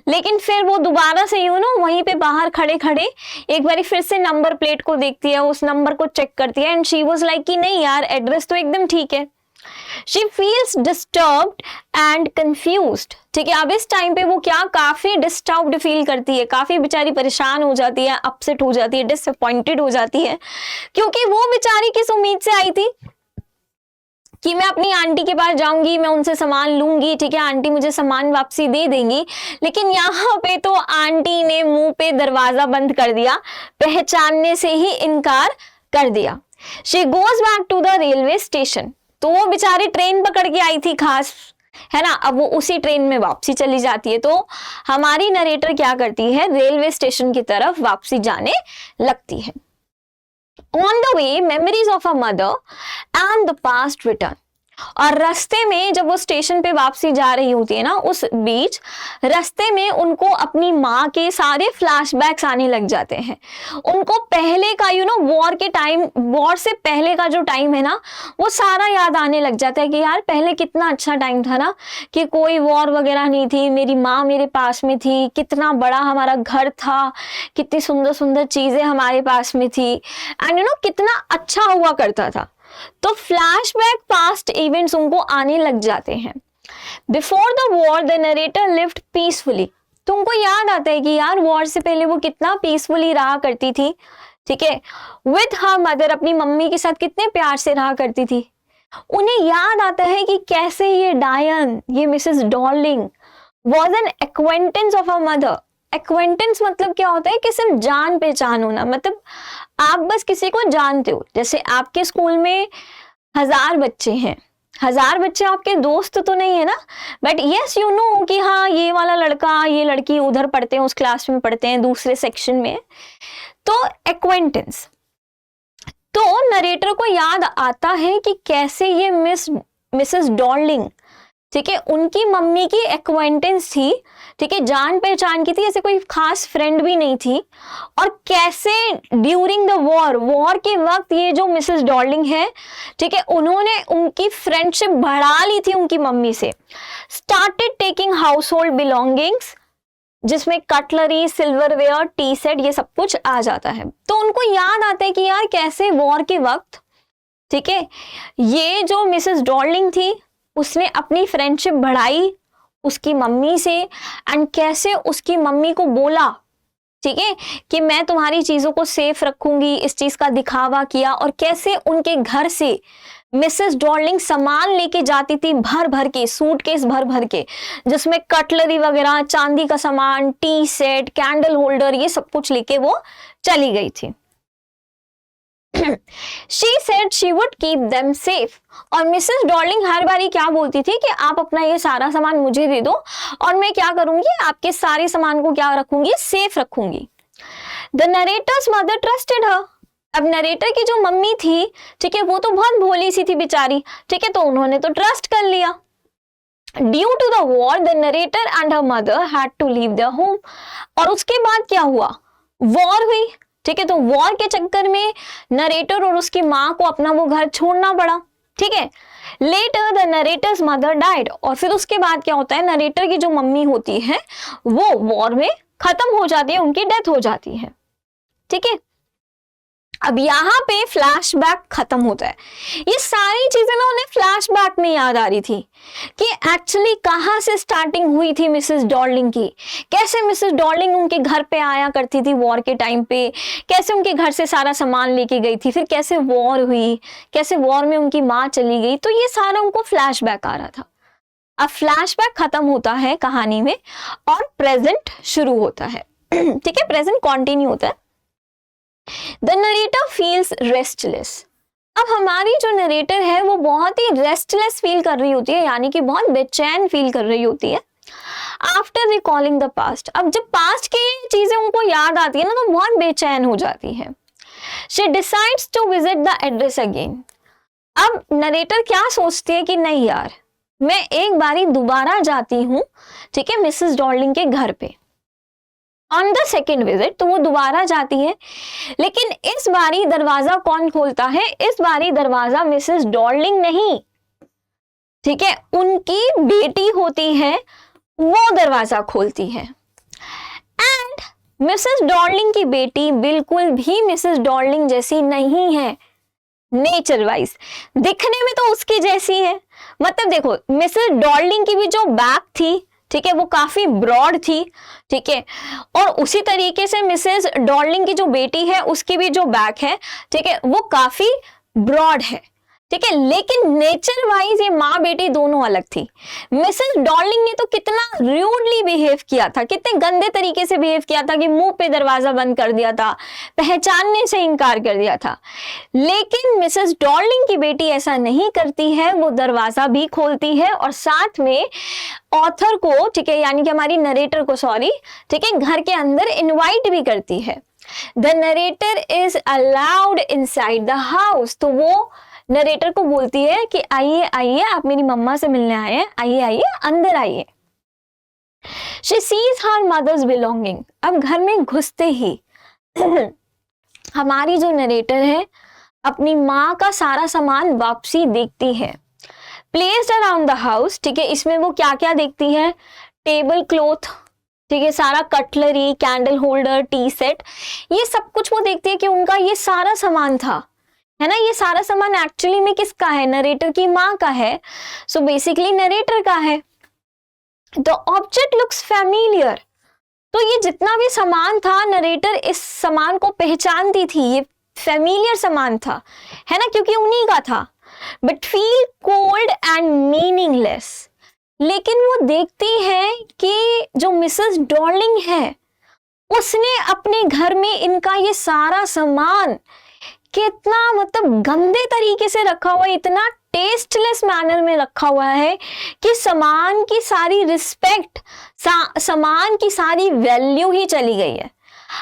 लेकिन फिर वो दोबारा से वहीं पे बाहर खड़े खड़े एक बारी फिर से नंबर प्लेट को देखती है, उस नंबर को चेक करती है, एंड शी वाज लाइक कि नहीं यार एड्रेस तो एकदम ठीक है। She feels disturbed and confused। ठीक है, अब इस टाइम पे वो क्या काफी डिस्टर्ब्ड फील करती है, काफी बेचारी परेशान हो जाती है, अपसेट हो जाती है, डिसअपॉइंटेड हो जाती है, क्योंकि वो बेचारी किस उम्मीद से आई थी कि मैं अपनी आंटी के पास जाऊंगी, मैं उनसे सामान लूंगी, ठीक है, आंटी मुझे सामान वापसी दे देंगी, लेकिन यहाँ पे तो आंटी ने मुंह पे दरवाजा बंद कर दिया, पहचानने से ही इनकार कर दिया। She goes back to the railway station। तो वो बेचारी ट्रेन पकड़ के आई थी खास, है ना, अब वो उसी ट्रेन में वापसी चली जाती है। तो हमारी नरेटर क्या करती है, रेलवे स्टेशन की तरफ वापसी जाने लगती है। On the way, memories of her mother and the past return। और रास्ते में जब वो स्टेशन पे वापसी जा रही होती है ना, उस बीच रास्ते में उनको अपनी माँ के सारे फ्लैशबैक्स आने लग जाते हैं। उनको पहले का वॉर के टाइम, वॉर से पहले का जो टाइम है ना, वो सारा याद आने लग जाता है कि यार पहले कितना अच्छा टाइम था ना, कि कोई वॉर वगैरह नहीं थी, मेरी माँ मेरे पास में थी, कितना बड़ा हमारा घर था, कितनी सुंदर सुंदर चीजें हमारे पास में थी, एंड कितना अच्छा हुआ करता था। तो फ्लैशबैक पास्ट इवेंट्स उनको आने लग जाते हैं। Before the war the narrator lived peacefully. तुमको याद आता है कि यार वॉर से पहले वो कितना पीसफुली रहा करती थी, ठीक है, विद हर मदर, अपनी मम्मी के साथ कितने प्यार से रहा करती थी। उन्हें याद आता है कि कैसे ये डायन, ये Mrs Darling was an acquaintance of her mother. Acquaintance मतलब क्या होता है कि सिर्फ जान पहचान होना, मतलब आप बस किसी को जानते हो, जैसे आपके स्कूल में 1000 बच्चे हैं, 1000 बच्चे आपके दोस्त तो नहीं है ना, बट यस यू नो कि हाँ ये वाला लड़का, ये लड़की उधर पढ़ते हैं, उस क्लास में पढ़ते हैं, दूसरे सेक्शन में, तो एक्वेंटेंस। तो नरेटर को याद आता है कि कैसे ये मिसेस डॉर्लिंग, ठीक है, उनकी मम्मी की एक्वेंटेंस थी, ठीक है, जान पहचान की थी, ऐसे कोई खास फ्रेंड भी नहीं थी। और कैसे ड्यूरिंग द वॉर के वक्त ये जो मिसेस डॉर्लिंग है, ठीक है, उन्होंने उनकी फ्रेंडशिप बढ़ा ली थी उनकी मम्मी से। Started taking house hold belongings, जिसमें कटलरी, सिल्वरवेयर, टी सेट, ये सब कुछ आ जाता है। तो उनको याद आता है कि यार कैसे वॉर के वक्त, ठीक है, ये जो मिसेस डॉर्लिंग थी उसने अपनी फ्रेंडशिप बढ़ाई उसकी मम्मी से, एंड कैसे उसकी मम्मी को बोला, ठीक है, कि मैं तुम्हारी चीजों को सेफ रखूंगी, इस चीज का दिखावा किया। और कैसे उनके घर से मिसेस डॉर्लिंग सामान लेके जाती थी भर भर के, सूटकेस भर भर के, जिसमें कटलरी वगैरह, चांदी का सामान, टी सेट, कैंडल होल्डर, ये सब कुछ लेके वो चली गई थी। She said she would keep them safe. और मिसेस डॉर्लिंग हर बारी क्या बोलती थी कि आप अपना ये सारा सामान मुझे दे दो और मैं क्या करूंगी, आपके सारे सामान को क्या रखूंगी, सेफ रखूंगी। The narrator's mother trusted her. अब नरेटर की जो मम्मी थी, ठीक है, वो तो बहुत भोली सी थी बेचारी, ठीक है, तो उन्होंने तो ट्रस्ट कर लिया। Due to the war, the narrator and her mother had to leave their home. और उसके बाद क्या हुआ, वॉर हुई, ठीक है, तो वॉर के चक्कर में नरेटर और उसकी माँ को अपना वो घर छोड़ना पड़ा, ठीक है। Later the narrator's mother died, और फिर उसके बाद क्या होता है, नरेटर की जो मम्मी होती है वो वॉर में खत्म हो जाती है, उनकी डेथ हो जाती है, ठीक है। अब यहाँ पे फ्लैशबैक खत्म होता है। ये सारी चीजें ना उन्हें फ्लैशबैक में याद आ रही थी कि एक्चुअली कहाँ से स्टार्टिंग हुई थी मिसेस डॉर्लिंग की, कैसे मिसेस डॉर्लिंग उनके घर पे आया करती थी वॉर के टाइम पे, कैसे उनके घर से सारा सामान लेके गई थी, फिर कैसे वॉर हुई, कैसे वॉर में उनकी माँ चली गई। तो ये सारा उनको फ्लैशबैक आ रहा था। अब फ्लैशबैक खत्म होता है कहानी में और प्रेजेंट शुरू होता है, ठीक है, प्रेजेंट कंटिन्यू होता है। The narrator feels restless. अब हमारी जो नरेटर है वो बहुत ही रेस्टलेस फील कर रही होती है, यानी कि बहुत बेचैन फील कर रही होती है। आफ्टर रिकॉलिंग द पास्ट, अब जब पास्ट की चीजें उनको याद आती है ना तो बहुत बेचैन हो जाती है। She decides to visit the address again. अब नरेटर क्या सोचती है कि नहीं यार, मैं एक बारी दोबारा जाती हूँ, ठीक है, मिसेस डॉर्लिंग के घर पे। ऑन द सेकेंड विजिट, तो वो दोबारा जाती है, लेकिन इस बारी दरवाजा कौन खोलता है, इस बारी दरवाजा मिसेस डॉर्लिंग नहीं, ठीक है, उनकी बेटी होती है, वो दरवाजा खोलती है। एंड मिसेस डॉर्लिंग की बेटी बिल्कुल भी मिसेस डॉर्लिंग जैसी नहीं है नेचर वाइज, दिखने में तो उसकी जैसी है। मतलब देखो, मिसेस डॉर्लिंग की भी जो बैक थी, ठीक है, वो काफी ब्रॉड थी, ठीक है, और उसी तरीके से मिसेस डॉर्लिंग की जो बेटी है उसकी भी जो बैक है, ठीक है, वो काफी ब्रॉड है, ठीक है, लेकिन नेचर वाइज ये माँ बेटी दोनों अलग थी। मिसेस डॉर्लिंग ने तो कितना रूडली बिहेव किया था, कितने गंदे तरीके से बिहेव किया था कि मुंह पे दरवाजा बंद कर दिया था, पहचानने से इनकार कर दिया था। लेकिन मिसेस डॉर्लिंग की बेटी ऐसा नहीं करती है, वो दरवाजा भी खोलती है और साथ में ऑथर को, ठीक है, यानी कि हमारी नरेटर को, सॉरी, ठीक है, घर के अंदर इनवाइट भी करती है। The narrator is allowed inside the house, तो वो नरेटर को बोलती है कि आइए आइए, आप मेरी मम्मा से मिलने आए हैं, आइए आइए, अंदर आइए। She sees her mother's belonging. अब घर में घुसते ही हमारी जो नरेटर है अपनी माँ का सारा सामान वापसी देखती है। Placed around the house, ठीक है, इसमें वो क्या क्या देखती है, टेबल क्लॉथ, ठीक है, सारा cutlery, candle holder, T set, ये सब कुछ वो देखती है कि उनका ये सारा सामान था, है ना। ये सारा सामान एक्चुअली में किसका है, नरेटर की माँ का है, सो बेसिकली नरेटर का है। द ऑब्जेक्ट लुक्स फैमिलियर, तो ये जितना भी सामान था नरेटर इस सामान को पहचानती थी, ये फैमिलियर सामान था, है ना, क्योंकि उन्हीं का था। But feel cold and meaningless, लेकिन वो देखती है कि जो मिसेस डॉर्लिंग है उसने अपने घर में इनका ये सारा सामान कितना मतलब गंदे तरीके से रखा हुआ है, इतना टेस्टलेस मैनर में रखा हुआ है कि सामान की सारी रिस्पेक्ट, सामान की सारी वैल्यू ही चली गई है।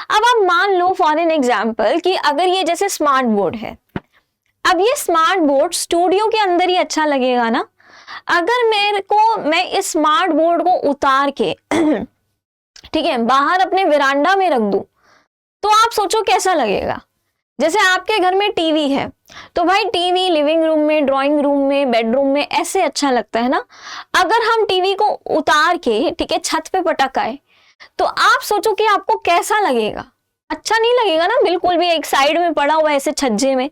अब आप मान लो फॉर एन एग्जाम्पल कि अगर ये जैसे स्मार्ट बोर्ड है, अब ये स्मार्ट बोर्ड स्टूडियो के अंदर ही अच्छा लगेगा ना, अगर मैं इस स्मार्ट बोर्ड को उतार के ठीक है बाहर अपने विरांडा में रख दूं तो आप सोचो कैसा लगेगा। जैसे आपके घर में टीवी है तो भाई टीवी लिविंग रूम में, ड्राइंग रूम में, बेडरूम में ऐसे अच्छा लगता है ना। अगर हम टीवी को उतार के ठीक है छत पे पटक आए तो आप सोचो कि आपको कैसा लगेगा। अच्छा नहीं लगेगा ना बिल्कुल भी, एक साइड में पड़ा हुआ ऐसे छज्जे में।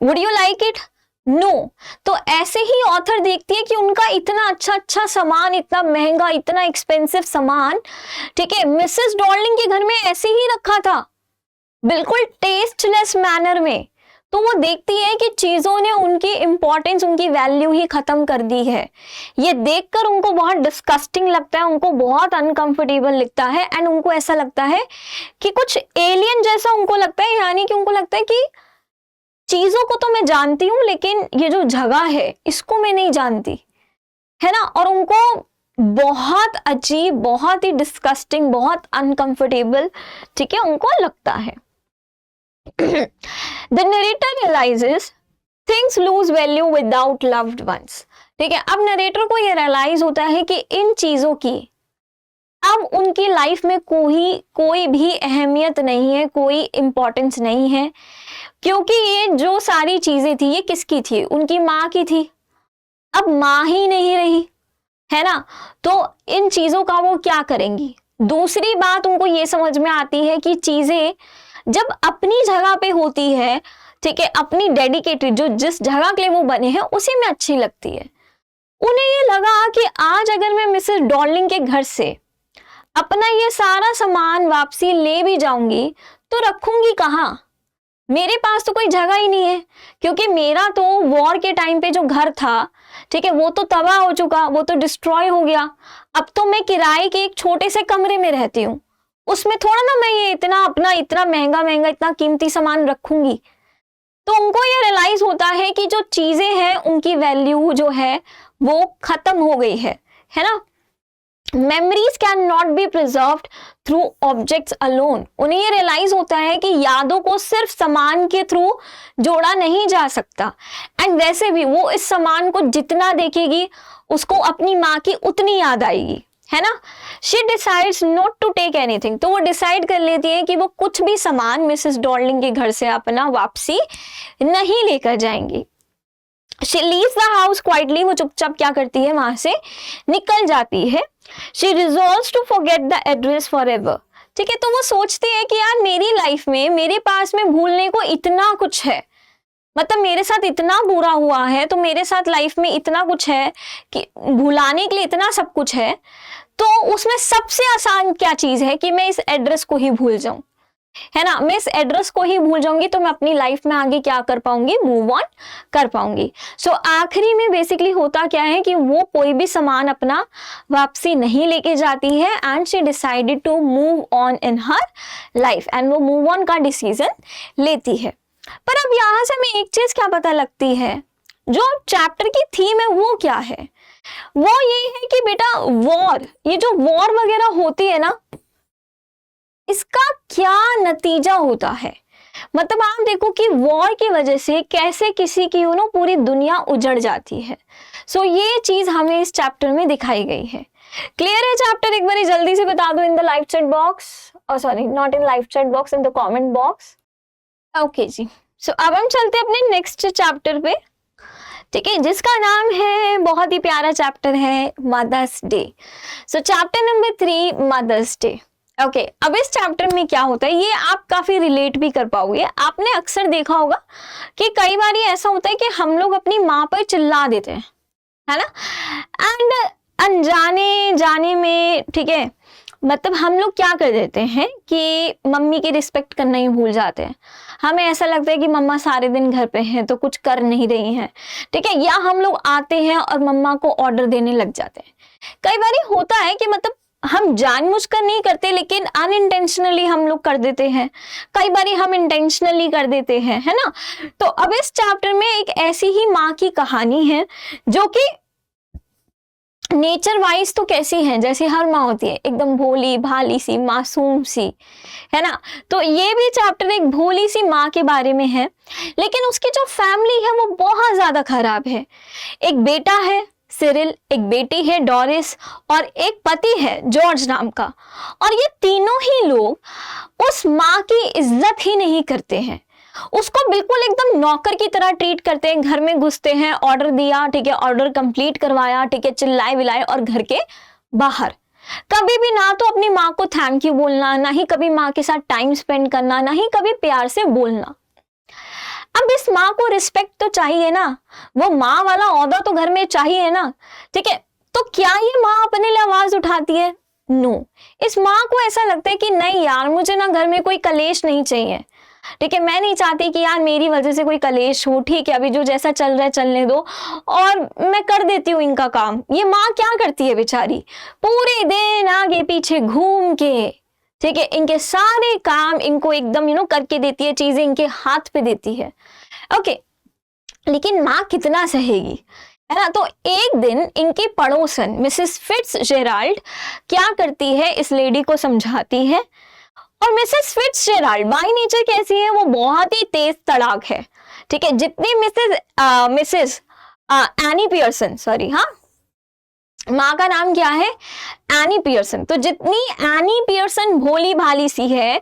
Would you like it? No. तो ऐसे ही ऑथर देखती है कि उनका इतना अच्छा सामान, इतना महंगा, इतना एक्सपेंसिव सामान ठीक है मिसेस डॉर्लिंग के घर में ऐसे ही रखा था, बिल्कुल टेस्टलेस मैनर में। तो वो देखती है कि चीजों ने उनकी इंपॉर्टेंस, उनकी वैल्यू ही खत्म कर दी है। ये देखकर उनको बहुत डिस्कस्टिंग लगता है, उनको बहुत अनकंफर्टेबल लगता है एंड उनको ऐसा लगता है कि कुछ एलियन जैसा उनको लगता है। यानी कि उनको लगता है कि चीजों को तो मैं जानती हूं लेकिन ये जो जगह है इसको मैं नहीं जानती, है ना। और उनको बहुत अजीब, बहुत ही डिस्कस्टिंग, बहुत अनकंफर्टेबल ठीक है उनको लगता है। The narrator realizes things lose value without loved ones। ठीक है, अब नरेटर को ये रियलाइज होता है कि इन चीजों की अब उनकी लाइफ में कोई भी अहमियत नहीं है, कोई इंपॉर्टेंस नहीं है, क्योंकि ये जो सारी चीजें थी ये किसकी थी? उनकी माँ की थी। अब माँ ही नहीं रही, है ना, तो इन चीजों का वो क्या करेंगी। दूसरी बात उनको ये समझ में आती है कि चीजें जब अपनी जगह पे होती है ठीक है, अपनी डेडिकेटेड, जो जिस जगह के लिए वो बने हैं उसी में अच्छी लगती है। उन्हें ये लगा कि आज अगर मैं मिसेस डॉर्लिंग के घर से अपना ये सारा सामान वापसी ले भी जाऊंगी तो रखूंगी कहाँ? मेरे पास तो कोई जगह ही नहीं है, क्योंकि मेरा तो वॉर के टाइम पे जो घर था ठीक है वो तो तबाह हो चुका, वो तो डिस्ट्रॉय हो गया। अब तो मैं किराए के एक छोटे से कमरे में रहती हूँ, उसमें थोड़ा ना मैं ये इतना महंगा इतना कीमती सामान रखूंगी। तो उनको ये रियलाइज होता है कि जो चीजें हैं उनकी वैल्यू जो है वो खत्म हो गई है ना। Memories can not be preserved through objects alone. उन्हें ये रियलाइज होता है कि यादों को सिर्फ सामान के थ्रू जोड़ा नहीं जा सकता। एंड वैसे भी वो इस सामान को जितना देखेगी उसको अपनी माँ की उतनी याद आएगी, है ना। She decides not to take anything. तो वो डिसाइड कर लेती है कि वो कुछ भी सामान मिसेस डॉर्लिंग के घर से अपना वापसी नहीं लेकर जाएंगी। She leaves the house quietly. वो चुपचाप क्या करती है, वहां से निकल जाती है। She resolves to forget the address for ever. ठीक है, तो वो सोचती है कि यार मेरी लाइफ में, मेरे पास में भूलने को इतना कुछ है, मतलब मेरे साथ इतना बुरा हुआ है, तो मेरे साथ लाइफ में इतना कुछ है कि भुलाने के लिए इतना सब कुछ है, तो उसमें सबसे आसान क्या चीज है कि मैं इस एड्रेस को ही भूल जाऊं, है ना। मैं इस एड्रेस को ही भूल जाऊंगी तो मैं अपनी लाइफ में आगे क्या कर पाऊंगी, मूव ऑन कर पाऊंगी। सो आखिरी में बेसिकली होता क्या है कि वो कोई भी सामान अपना वापसी नहीं लेके जाती है and she decided to move on in her life, and वो मूव ऑन का डिसीजन लेती है। पर अब यहां से हमें एक चीज क्या पता लगती है, जो चैप्टर की थीम है वो क्या है, वो ये है कि बेटा वॉर, ये जो वॉर वगैरह होती है ना, इसका क्या नतीजा होता है। मतलब आप देखो कि वॉर की वजह से कैसे किसी की पूरी दुनिया उजड़ जाती है। सो ये चीज हमें इस चैप्टर में दिखाई गई है। क्लियर है चैप्टर? एक बार जल्दी से बता दो in the live chat box, और sorry not in live chat box, in the comment box. Okay जी, सो अब हम चलते हैं अपने नेक्स्ट चैप्टर पे, ठीक है, जिसका नाम है, बहुत ही प्यारा चैप्टर है, mother's day. So chapter number 3, mother's day. Okay, अब इस चैप्टर में क्या होता है ये आप काफी रिलेट भी कर पाओगे। आपने अक्सर देखा होगा कि कई बार ऐसा होता है कि हम लोग अपनी माँ पर चिल्ला देते हैं, है ना, एंड अनजाने जाने में, ठीक है, मतलब हम लोग क्या कर देते हैं कि मम्मी की रिस्पेक्ट करना ही भूल जाते हैं। हमें ऐसा लगता है कि मम्मा सारे दिन घर पे हैं तो कुछ कर नहीं रही हैं, ठीक है, या हम लोग आते हैं और मम्मा को ऑर्डर देने लग जाते हैं। कई बार होता है कि मतलब हम जानबूझकर नहीं करते लेकिन अनइंटेंशनली हम लोग कर देते हैं, कई बार हम इंटेंशनली कर देते हैं, है ना। तो अब इस चैप्टर में एक ऐसी ही माँ की कहानी है जो कि नेचर वाइज तो कैसी है, जैसी हर माँ होती है, एकदम भोली भाली सी, मासूम सी, है ना। तो ये भी चैप्टर एक भोली सी माँ के बारे में है, लेकिन उसकी जो फैमिली है वो बहुत ज्यादा खराब है। एक बेटा है, सिरिल, एक बेटी है डोरिस और एक पति है जॉर्ज नाम का। और ये तीनों ही लोग उस माँ की इज्जत ही नहीं करते हैं, उसको बिल्कुल एकदम नौकर की तरह ट्रीट करते हैं। घर में घुसते हैं, ऑर्डर दिया, ठीक है, ऑर्डर कंप्लीट करवाया, ठीक है, चिल्लाए विलाए और घर के बाहर। कभी भी ना तो अपनी माँ को थैंक यू बोलना, ना ही कभी माँ के साथ टाइम स्पेंड करना, ना ही कभी प्यार से बोलना। अब इस माँ को रिस्पेक्ट तो चाहिए ना, वो माँ वाला औहदा तो घर में चाहिए ना, ठीक है। तो क्या ये माँ अपने लिए आवाज उठाती है? नो। इस माँ को ऐसा लगता है कि नहीं यार, मुझे ना घर में कोई कलेश नहीं चाहिए, ठीक है, मैं नहीं चाहती कि यार मेरी वजह से कोई कलेश हो, ठीक है, अभी जो जैसा चल रहा है चलने दो और मैं कर देती हूँ इनका काम। ये माँ क्या करती है बेचारी, पूरे दिन आगे पीछे घूम के, ठीक है, इनके सारे काम इनको एकदम करके देती है, चीजें इनके हाथ पे देती है। ओके, लेकिन माँ कितना सहेगी, है ना। तो एक दिन इनकी पड़ोसन मिसेस फिट्जजेराल्ड क्या करती है, इस लेडी को समझाती है। और मिसेस फिट्जजेराल्ड बाय नेचर कैसी है, वो बहुत ही तेज तड़ाक है, ठीक है। जितनी मिसेस एनी पियर्सन, सॉरी, हाँ, माँ का नाम क्या है, एनी पियर्सन, तो जितनी एनी पियर्सन भोली भाली सी है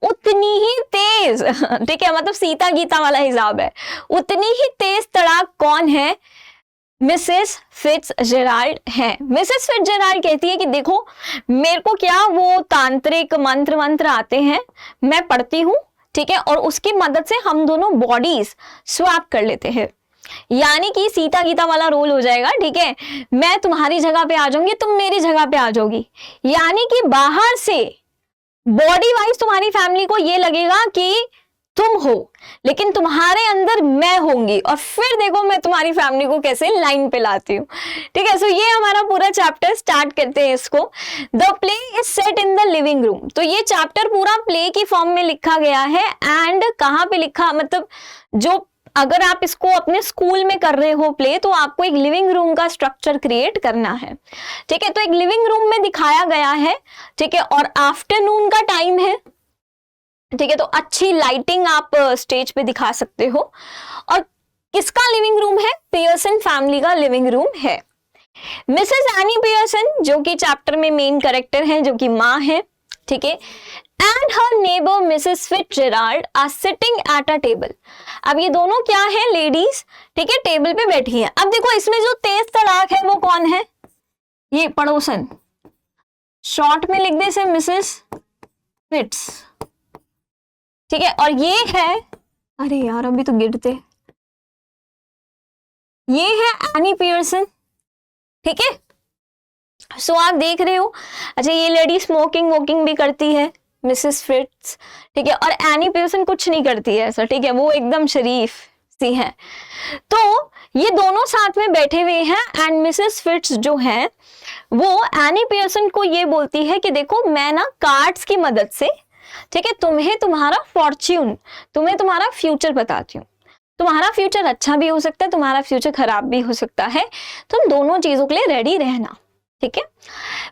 उतनी ही तेज, ठीक है, मतलब सीता गीता वाला हिसाब है, उतनी ही तेज तड़ाक कौन है, मिसेस फिट्जजेराल्ड है। मिसेस फिट्जजेराल्ड कहती है कि देखो, मेरे को क्या वो तांत्रिक मंत्र वंत्र आते हैं, मैं पढ़ती हूँ, ठीक है, और उसकी मदद से हम दोनों बॉडीज स्वैप कर लेते हैं, यानी कि सीता गीता वाला रोल हो जाएगा, ठीक है। मैं तुम्हारी जगह पे आ जाऊंगी, तुम मेरी जगह पे आ जाओगी, यानी कि बाहर से बॉडी वाइज तुम्हारी फैमिली को ये लगेगा कि तुम हो, लेकिन तुम्हारे अंदर मैं होंगी, और फिर देखो मैं तुम्हारी फैमिली को कैसे लाइन पे लाती हूँ, ठीक है। सो ये हमारा पूरा चैप्टर स्टार्ट करते हैं इसको। The play is set in the living room, तो ये चैप्टर पूरा प्ले की फॉर्म में लिखा गया है। एंड कहाँ पे लिखा, मतलब जो अगर आप इसको अपने स्कूल में कर रहे हो प्ले, तो आपको एक लिविंग रूम का स्ट्रक्चर क्रिएट करना है, ठीक है। तो एक लिविंग रूम में दिखाया गया है, ठीक है, और आफ्टरनून का टाइम है, ठीक है, तो अच्छी लाइटिंग आप स्टेज पे दिखा सकते हो। और किसका लिविंग रूम है, पियर्सन फैमिली का लिविंग रूम है। मिसेस एनी पियर्सन जो कि चैप्टर में मेन कैरेक्टर है, जो कि माँ है, ठीक है, and her neighbour Mrs Fitzgerald are sitting at a table. अब ये दोनों क्या है, लेडीज, ठीक है, टेबल पे बैठी है। अब देखो इसमें जो तेज तड़ाक है वो कौन है, ये पड़ोसन, शॉर्ट में लिख दे से मिसेस फिट्स, ठीक है, और ये है, अरे यार अभी तो गिरते, ये है एनी पियर्सन, ठीक है। सो आप देख रहे हो, अच्छा ये लेडी स्मोकिंग वोकिंग भी करती है, मिसेस फिट्स, ठीक है, और एनी पियर्सन कुछ नहीं करती है ऐसा, ठीक है, वो एकदम शरीफ सी है। तो ये दोनों साथ में बैठे हुए हैं एंड मिसेस फिट्स जो है वो एनी पियर्सन को ये बोलती है कि देखो मैं ना कार्ड्स की मदद से, ठीक है, तुम्हें तुम्हारा फॉर्च्यून, तुम्हें तुम्हारा फ्यूचर बताती हूँ। तुम्हारा फ्यूचर अच्छा भी हो सकता है, तुम्हारा फ्यूचर खराब भी हो सकता है, तुम दोनों चीजों के लिए रेडी रहना, ठीक है।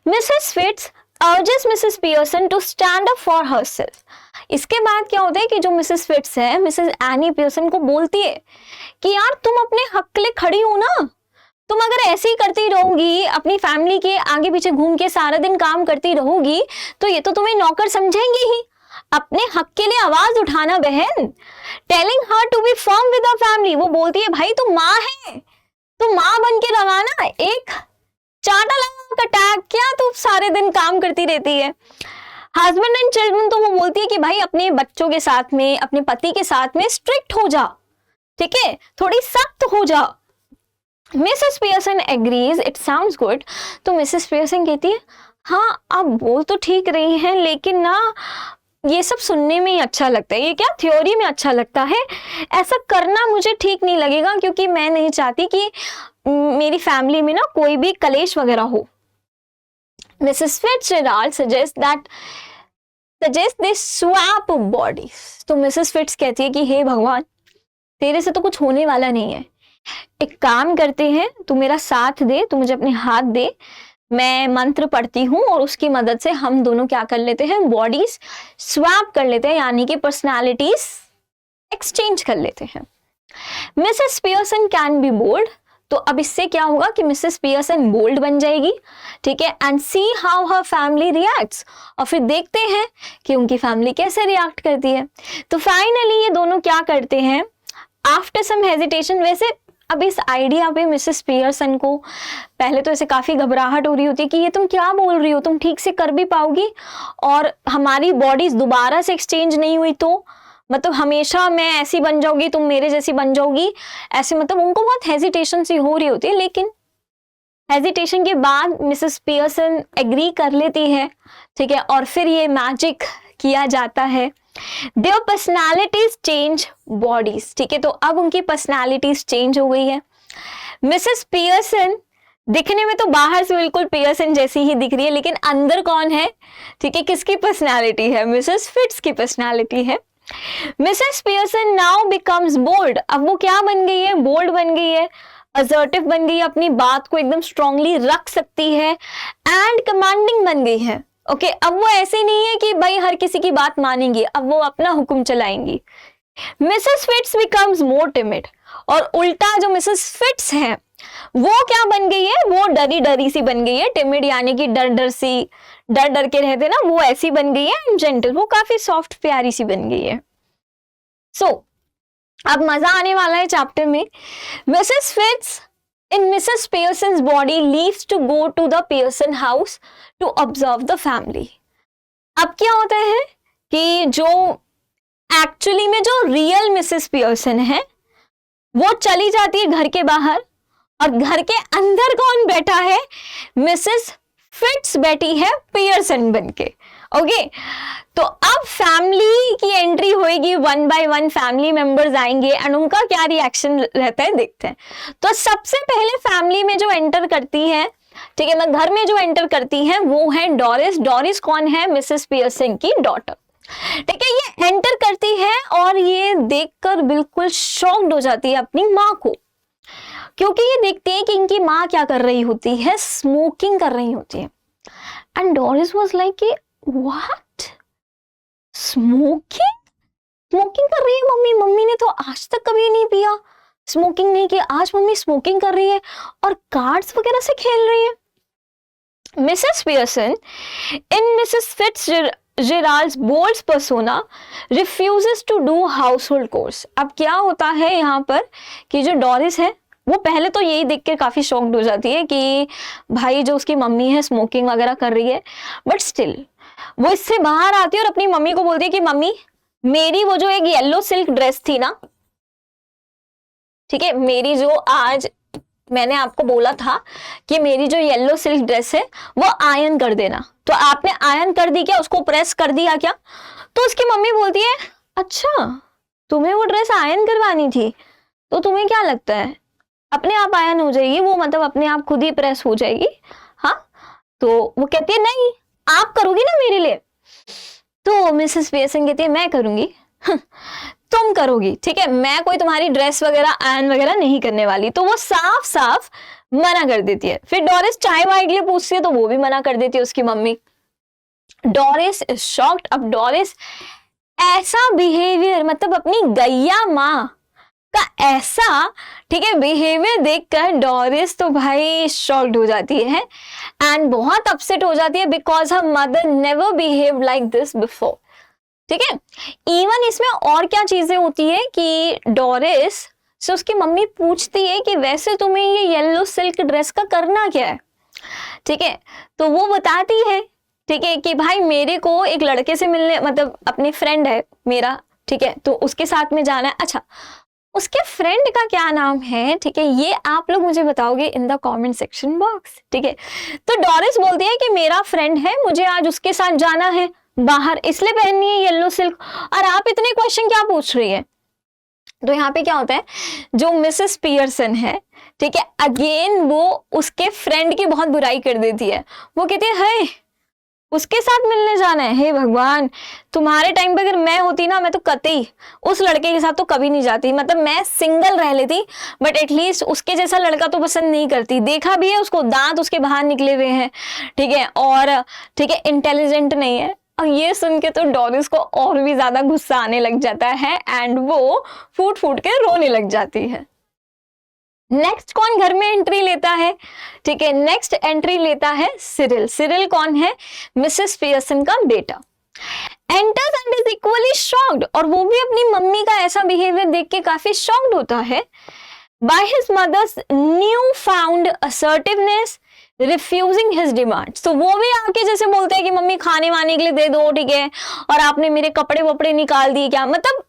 Mrs Fitz urges Mrs Pearson to stand up for herself. इसके बाद क्या होता है कि जो मिसेस फिट्स है, मिसेस एनी पियर्सन को बोलती है कि यार तुम अपने हक के लिए खड़ी हो ना, तुम अगर ऐसे ही करती रहोगी, अपनी फैमिली के आगे पीछे घूम के सारा दिन काम करती रहोगी, तो ये तो तुम्हें नौकर समझेंगे ही। अपने हक के लिए आवाज उठाना बहन। Telling her to be firm with a family, वो बोलती है भाई तू माँ है, तू माँ बन के रवाना, एक चाटा लगा का टैग, क्या तू सारे दिन काम करती रहती है। हस्बैंड एंड चिल्ड्रन, तो वो बोलती है कि भाई अपने बच्चों के साथ में, अपने पति के साथ में स्ट्रिक्ट हो जा, ठीक है, थोड़ी सख्त हो जा। Mrs Pearson agrees, it sounds good. तो मिसेस पियर्सन कहती है हाँ आप बोल तो ठीक रही हैं, लेकिन ना ये सब सुनने में ही अच्छा लगता है, ये क्या थ्योरी में अच्छा लगता है, ऐसा करना मुझे ठीक नहीं लगेगा, क्योंकि मैं नहीं चाहती कि मेरी फैमिली में ना कोई भी कलेश वगैरह हो। मिसेस फिट्जजेराल्ड सजेस्ट दे स्वैप बॉडीज। तो मिसेस फिट्स कहती है कि हे भगवान, तेरे से तो कुछ होने वाला नहीं है, एक काम करते हैं, तू मेरा साथ दे, तू मुझे अपने हाथ दे, मैं मंत्र पढ़ती हूँ और उसकी मदद से हम दोनों क्या कर लेते हैं, बॉडीज स्वैप कर लेते हैं, यानी कि पर्सनालिटीज एक्सचेंज कर लेते हैं। Mrs Pearson can be bold, तो अब इससे क्या होगा कि मिसेस पियर्सन बोल्ड बन जाएगी, ठीक है, and see how her family reacts, और फिर देखते हैं कि उनकी फैमिली कैसे रिएक्ट करती है। तो फाइनली ये दोनों क्या करते हैं, आफ्टर सम हेजिटेशन, वैसे अब इस आइडिया पे मिसेस पियर्सन को पहले तो ऐसे काफ़ी घबराहट हो रही होती है कि ये तुम क्या बोल रही हो, तुम ठीक से कर भी पाओगी, और हमारी बॉडीज दोबारा से एक्सचेंज नहीं हुई तो मतलब हमेशा मैं ऐसी बन जाऊंगी, तुम मेरे जैसी बन जाओगी, ऐसे मतलब उनको बहुत हेजिटेशन सी हो रही होती है। लेकिन हेजिटेशन के बाद मिसेस पियर्सन एग्री कर लेती है, ठीक है, और फिर ये मैजिक किया जाता है। देयर पर्सनैलिटीज चेंज बॉडीज, ठीक है, तो अब उनकी पर्सनैलिटीज चेंज हो गई है। मिसेस पियर्सन दिखने में तो बाहर से बिल्कुल पियर्सन जैसी ही दिख रही है, लेकिन अंदर कौन है, ठीक है, किसकी पर्सनैलिटी है, मिसेस फिट्स की पर्सनैलिटी है। Mrs Pearson now becomes bold, अब वो क्या बन गई है, बोल्ड बन गई है, असर्टिव बन गई है, अपनी बात को एकदम स्ट्रांगली रख सकती है, एंड कमांडिंग बन गई है। ओके, अब वो ऐसे नहीं है कि भाई हर किसी की बात मानेंगी, अब वो अपना हुक्म चलाएंगी। Mrs Fitz becomes more timid, और उल्टा जो मिसेस फिट्स है वो क्या बन गई है, वो डरी डरी सी बन गई है, टिमिड यानी कि डर डर के रहते ना, वो ऐसी बन गई है, एंड जेंटल, वो काफी सॉफ्ट प्यारी सी बन गई है। सो अब मजा आने वाला है चैप्टर में। Mrs Fitz in Mrs. Pearson's body leaves to go to the Pearson house to observe the family. अब क्या होता है कि जो एक्चुअली में जो रियल मिसेस पियर्सन है वो चली जाती है घर के बाहर, और घर के अंदर कौन बैठा है, मिसेस फिट्स बैठी है पियर्सन बनके। ओके, तो अब फैमिली की एंट्री होगी, one by one family members आएंगे एंड उनका क्या रिएक्शन रहता है देखते हैं। तो सबसे पहले फैमिली में जो एंटर करती है, ठीक है, मैं घर में जो एंटर करती है वो है डोरिस। डोरिस कौन है, मिसेस पियर्सन की डॉटर, ठीक है। ये एंटर करती है और ये देखकर बिल्कुल शॉक्ड हो जाती है अपनी माँ को, क्योंकि ये देखती है कि इनकी माँ क्या कर रही होती है, स्मोकिंग कर रही होती है। And Doris was like what, smoking smoking कर रही है मम्मी, मम्मी ने तो आज तक कभी नहीं पिया, स्मोकिंग नहीं किया, आज मम्मी स्मोकिंग कर रही है और कार्ड्स वगैरह से खेल रही है। Mrs Pearson in Mrs Fitzgerald's bold persona refuses to do household chores. अब क्या होता है यहाँ पर कि जो डोरिस है वो पहले तो यही देख के काफी शॉक्ड हो जाती है कि भाई जो उसकी मम्मी है स्मोकिंग वगैरह कर रही है, बट स्टिल वो इससे बाहर आती है और अपनी मम्मी को बोलती है कि मम्मी मेरी वो जो एक येलो सिल्क ड्रेस थी ना, ठीक है, मेरी जो आज मैंने आपको बोला था कि मेरी जो येलो सिल्क ड्रेस है वो आयरन कर देना, तो आपने आयरन कर दी क्या, उसको प्रेस कर दिया क्या? तो उसकी मम्मी बोलती है अच्छा तुम्हें वो ड्रेस आयरन करवानी थी, तो तुम्हें क्या लगता है अपने आप आयरन हो जाएगी वो, मतलब अपने आप खुद ही प्रेस हो जाएगी? हाँ, तो वो कहती है नहीं आप करोगी ना मेरे लिए। तो मिसेस पियर्सन कहती है मैं करूंगी, तुम करोगी, ठीक है, मैं कोई तुम्हारी ड्रेस वगैरह आयरन वगैरह नहीं करने वाली। तो वो साफ साफ मना कर देती है। फिर डोरिस चाय वाय के लिए पूछती है तो वो भी मना कर देती है उसकी मम्मी। Doris is shocked. अब डोरिस ऐसा बिहेवियर, मतलब अपनी गैया माँ का ऐसा, ठीक है, बिहेवियर देखकर डोरिस तो भाई शॉक्ड हो जाती है एंड बहुत अपसेट हो जाती है, because her mother never behave like this before, ठीक है। इवन इसमें और क्या चीजें होती है कि डोरिस से उसकी मम्मी पूछती है कि वैसे तुम्हें ये येलो सिल्क ड्रेस का करना क्या है, ठीक है, तो वो बताती है, ठीक है, कि भाई मेरे को एक लड़के से मिलने, मतलब अपने फ्रेंड है मेरा, ठीक है, तो उसके साथ में जाना है। अच्छा, उसके फ्रेंड का क्या नाम है, ठीक है, ये आप लोग मुझे बताओगे इन द कमेंट सेक्शन बॉक्स, ठीक है। तो डोरिस बोलती है कि मेरा फ्रेंड है, मुझे आज उसके साथ जाना है बाहर, इसलिए पहननी है येलो सिल्क, और आप इतने क्वेश्चन क्या पूछ रही है? तो यहाँ पे क्या होता है, जो मिसेस पियर्सन है, ठीक है, अगेन वो उसके फ्रेंड की बहुत बुराई कर देती है। वो कहती है उसके साथ मिलने जाना है, हे भगवान, तुम्हारे टाइम पे अगर मैं होती ना, मैं तो कतई उस लड़के के साथ तो कभी नहीं जाती, मतलब मैं सिंगल रह लेती, बट एटलीस्ट उसके जैसा लड़का तो पसंद नहीं करती। देखा भी है उसको, दांत उसके बाहर निकले हुए हैं, ठीक है, और ठीक है इंटेलिजेंट नहीं है। और ये सुन के तो डोरिस को और भी ज्यादा गुस्सा आने लग जाता है एंड वो फूट फूट के रोने लग जाती है। नेक्स्ट कौन घर में एंट्री लेता है? ठीक है, नेक्स्ट एंट्री लेता है सिरिल। सिरिल कौन है? मिसेस पियर्सन का बेटा। Enters and is equally shocked, और वो भी अपनी मम्मी का ऐसा बिहेवियर देख के काफी शॉक्ड होता है। By his mother's new found assertiveness refusing his demands, तो वो भी आके जैसे बोलते हैं कि मम्मी खाने वाने के लिए दे दो, ठीक है, और आपने मेरे कपड़े वपड़े निकाल दिए क्या? मतलब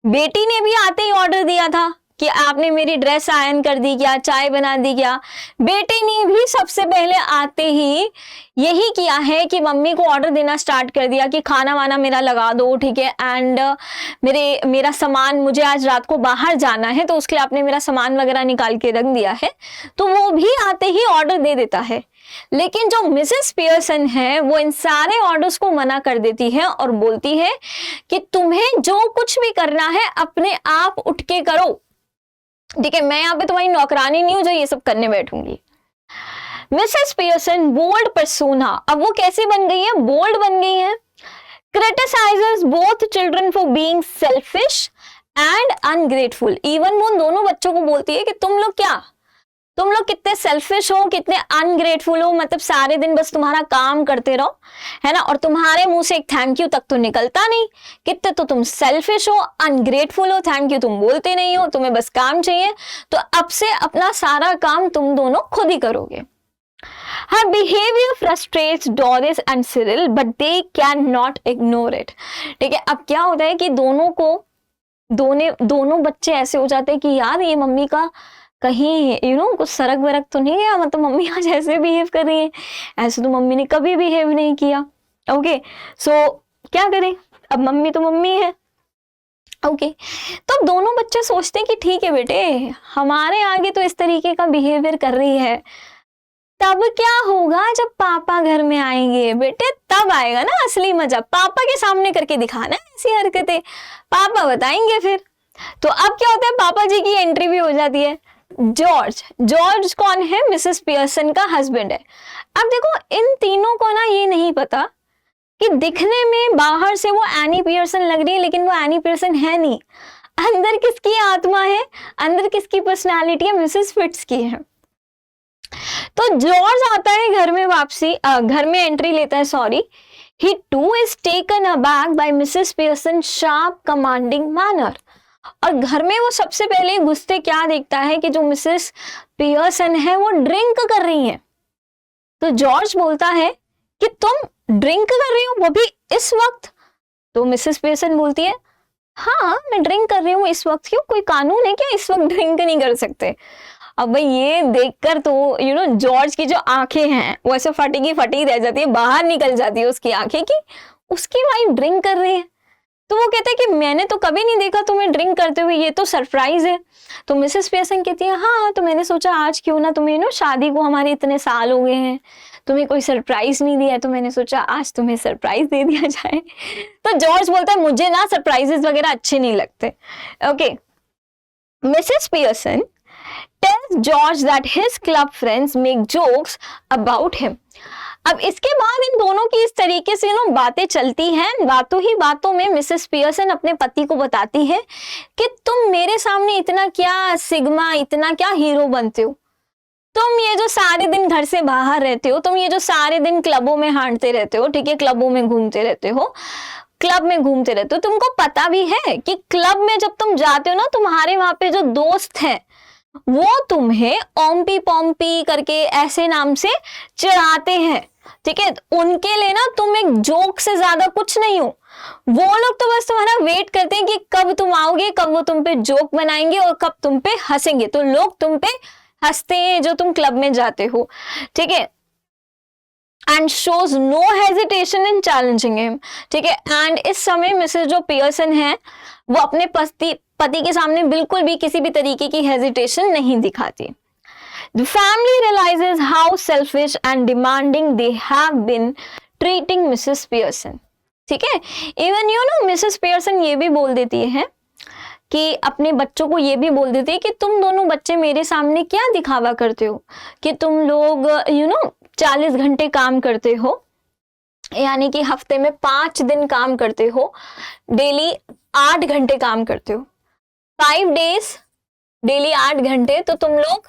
बेटी ने भी आते ही ऑर्डर दिया था कि आपने मेरी ड्रेस आयरन कर दी क्या, चाय बना दी क्या? बेटे ने भी सबसे पहले आते ही यही किया है कि मम्मी को ऑर्डर देना स्टार्ट कर दिया कि खाना वाना मेरा लगा दो, ठीक है, एंड मेरा सामान, मुझे आज रात को बाहर जाना है तो उसके लिए आपने मेरा सामान वगैरह निकाल के रख दिया है। तो वो भी आते ही ऑर्डर दे देता है। लेकिन जो मिसेस पियर्सन है वो इन सारे ऑर्डर्स को मना कर देती है और बोलती है कि तुम्हें जो कुछ भी करना है अपने आप उठ के करो, ठीक है, मैं यहाँ पे तुम्हारी नौकरानी नहीं हूं जो ये सब करने बैठूंगी। मिसेस पियर्सन बोल्ड पर्सोना, अब वो कैसे बन गई है? बोल्ड बन गई है। Criticises both children for being selfish and ungrateful, even वो दोनों बच्चों को बोलती है कि तुम लोग कितने सेल्फिश हो, कितने अनग्रेटफुल हो, मतलब सारे दिन बस तुम्हारा काम करते रहो, है ना, और तुम्हारे मुंह से एक थैंक यू तक तो निकलता नहीं। कितने तो तुम सेल्फिश हो, अनग्रेटफुल हो, थैंक यू तुम बोलते नहीं हो, तुम्हें बस काम चाहिए, तो अब से अपना सारा काम तुम दोनों खुद ही करोगे। Her behavior frustrates Doris and Cyril, but they cannot ignore it. ठीक है, अब क्या होता है कि दोनों बच्चे ऐसे हो जाते हैं कि यार ये मम्मी का कहीं कुछ सरक वरक तो नहीं गया, मतलब मम्मी आज ऐसे बिहेव कर रही है, ऐसे तो मम्मी ने कभी बिहेव नहीं किया। ओके, सो क्या करें, अब मम्मी तो मम्मी है। ओके, तो दोनों बच्चे सोचते हैं कि ठीक है बेटे, हमारे आगे तो इस तरीके का बिहेवियर कर रही है, तब क्या होगा जब पापा घर में आएंगे बेटे, तब आएगा ना असली मजा। पापा के सामने करके दिखाना ऐसी हरकतें, पापा बताएंगे फिर। तो अब क्या होता है, पापा जी की एंट्री भी हो जाती है। जॉर्ज कौन है? मिसेस पियर्सन का हस्बैंड है। अब देखो इन तीनों को ना ये नहीं पता कि दिखने में बाहर से वो एनी पियर्सन लग रही है, लेकिन वो एनी पियर्सन है नहीं। अंदर किसकी आत्मा है, अंदर किसकी पर्सनालिटी है? मिसेस फिट्स की है। तो जॉर्ज आता है घर में एंट्री लेता है, sorry. He too is taken aback by Mrs. Pearson sharp commanding manner. और घर में वो सबसे पहले घुसते क्या देखता है कि जो मिसेस पियर्सन है वो ड्रिंक कर रही है। तो जॉर्ज बोलता है कि तुम ड्रिंक कर रही हो, वो भी इस वक्त? तो मिसेस पियर्सन बोलती है हाँ मैं ड्रिंक कर रही हूँ इस वक्त। क्यों, कोई कानून है क्या इस वक्त ड्रिंक नहीं कर सकते? अब भाई ये देखकर तो जॉर्ज की जो आंखें हैं वो ऐसे फटी रह जाती है, बाहर निकल जाती है उसकी आंखें कि उसकी वाइफ ड्रिंक कर रही है। तो वो कहता है कि मैंने तो कभी नहीं देखा तुम्हें ड्रिंक करते हुए, ये तो सरप्राइज है। तो मिसेस पियर्सन कहती है हाँ, तो मैंने सोचा आज क्यों ना तुम्हें शादी को हमारे इतने साल हो गए हैं, तुम्हें कोई सरप्राइज नहीं दिया, तो मैंने सोचा आज तुम्हें सरप्राइज दे दिया जाए। तो जॉर्ज बोलता है मुझे ना सरप्राइजेस वगैरह अच्छे नहीं लगते। Okay, Mrs Pearson tells George that his club friends make jokes about him. अब इसके बाद इन दोनों की इस तरीके से बातें चलती हैं। बातों ही बातों में मिसेस पियर्सन अपने पति को बताती है कि तुम मेरे सामने इतना क्या सिग्मा, इतना क्या हीरो बनते हो, तुम ये जो सारे दिन घर से बाहर रहते हो, तुम ये जो सारे दिन क्लबों में हांटते रहते हो, ठीक है, क्लबों में घूमते रहते हो, तुमको पता भी है कि क्लब में जब तुम जाते हो ना, तुम्हारे वहां पे जो दोस्त हैं वो तुम्हें ओम्पी पोम्पी करके ऐसे नाम से चिढ़ाते हैं, ठीक है, उनके लिए ना तुम एक जोक से ज्यादा कुछ नहीं हो। वो लोग तो बस तुम्हारा वेट करते हैं कि कब तुम आओगे, कब वो तुम पे जोक बनाएंगे और कब तुम पे हंसेंगे। तो लोग तुम पे हंसते हैं जो तुम क्लब में जाते हो, ठीक है, and shows no hesitation in challenging him, ठीक है। एंड इस समय मिसेस जो पियर्सन है वो अपने पति के सामने बिल्कुल भी किसी भी तरीके की हेजिटेशन नहीं दिखाती। The family realizes how selfish and demanding they have been treating Mrs. Pearson, ठीक है। इवन मिसेस पियर्सन ये भी बोल देती है कि अपने बच्चों को ये भी बोल देती है कि तुम दोनों बच्चे मेरे सामने क्या दिखावा करते हो कि तुम लोग 40 घंटे काम करते हो, यानी कि हफ्ते में 5 दिन काम करते हो, डेली 8 घंटे काम करते हो, 5 days डेली 8 घंटे, तो तुम लोग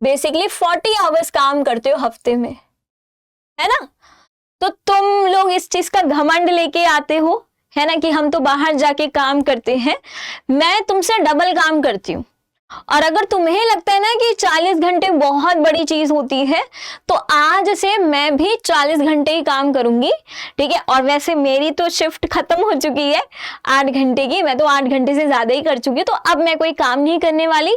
बेसिकली 40 आवर्स काम करते हो हफ्ते में, है ना। तो तुम लोग इस चीज का घमंड लेके आते हो, है ना, कि हम तो बाहर जाके काम करते हैं। मैं तुमसे डबल काम करती हूँ। और अगर तुम्हें लगता है ना कि 40 घंटे बहुत बड़ी चीज होती है, तो आज से मैं भी 40 घंटे ही काम करूंगी, ठीक है। और वैसे मेरी तो शिफ्ट खत्म हो चुकी है 8 घंटे की, मैं तो 8 घंटे से ज्यादा ही कर चुकी हूँ, तो अब मैं कोई काम नहीं करने वाली।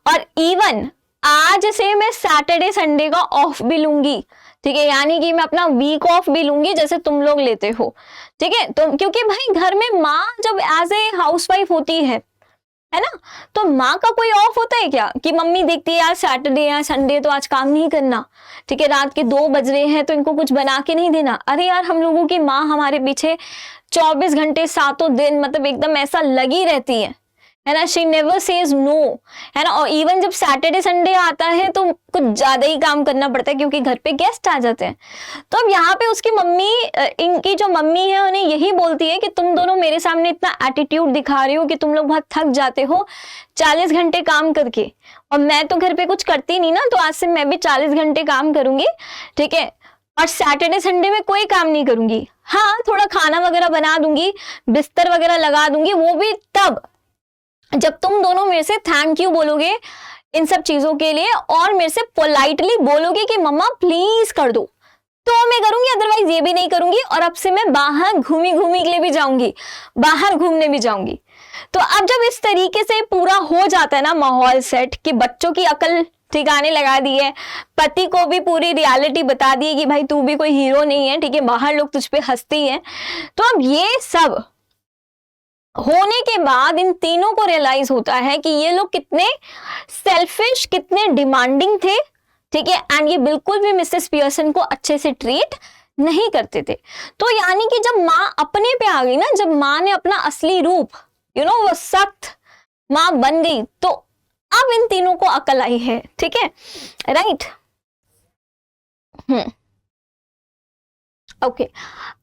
और इवन आज से मैं सैटरडे संडे का ऑफ भी लूंगी, ठीक है, यानी कि मैं अपना वीक ऑफ भी लूंगी जैसे तुम लोग लेते हो, ठीक है। तो क्योंकि भाई घर में माँ जब एज ए हाउसवाइफ होती है ना, तो माँ का कोई ऑफ होता है क्या कि मम्मी देखती है यार सैटरडे या संडे तो आज काम नहीं करना, ठीक है, रात के 2 बज रहे हैं तो इनको कुछ बना के नहीं देना। अरे यार, हम लोगों की माँ हमारे पीछे 24 घंटे 7 दिन मतलब एकदम ऐसा लगी रहती है ना, शी नेवर सेज नो, है ना। और इवन जब सैटरडे संडे आता है तो कुछ ज्यादा ही काम करना पड़ता है क्योंकि घर पे गेस्ट आ जाते हैं। तो अब यहाँ पे उसकी मम्मी, इनकी जो मम्मी है उन्हें यही बोलती है कि तुम दोनों मेरे सामने इतना एटीट्यूड दिखा रहे हो कि तुम लोग बहुत थक जाते हो 40 घंटे काम करके, और मैं तो घर पे कुछ करती नहीं ना, तो आज से मैं भी 40 घंटे काम करूंगी, ठीक है। और सैटरडे संडे में कोई काम नहीं करूंगी, हाँ थोड़ा खाना वगैरह बना दूंगी, बिस्तर वगैरह लगा दूंगी, वो भी तब जब तुम दोनों मेरे से थैंक यू बोलोगे इन सब चीजों के लिए, और मेरे से पोलाइटली बोलोगे कि मम्मा प्लीज कर दो, तो मैं करूंगी, अदरवाइज ये भी नहीं करूंगी। और अब से मैं बाहर घूमी के लिए भी जाऊंगी, बाहर घूमने भी जाऊंगी। तो अब जब इस तरीके से पूरा हो जाता है ना माहौल सेट, कि बच्चों की अकल ठिकाने लगा दी है, पति को भी पूरी रियलिटी बता दी है कि भाई तू भी कोई हीरो नहीं है, ठीक है, बाहर लोग तुझ पे हंसते ही हैं, तो अब ये सब होने के बाद इन तीनों को रियलाइज होता है कि ये लोग कितने सेल्फिश, कितने डिमांडिंग थे, ठीक है, एंड ये बिल्कुल भी मिसेस पियर्सन को अच्छे से ट्रीट नहीं करते थे। तो यानी कि जब माँ अपने पे आ गई ना, जब माँ ने अपना असली रूप वो सख्त माँ बन गई, तो अब इन तीनों को अकल आई है, ठीक है, right. Okay.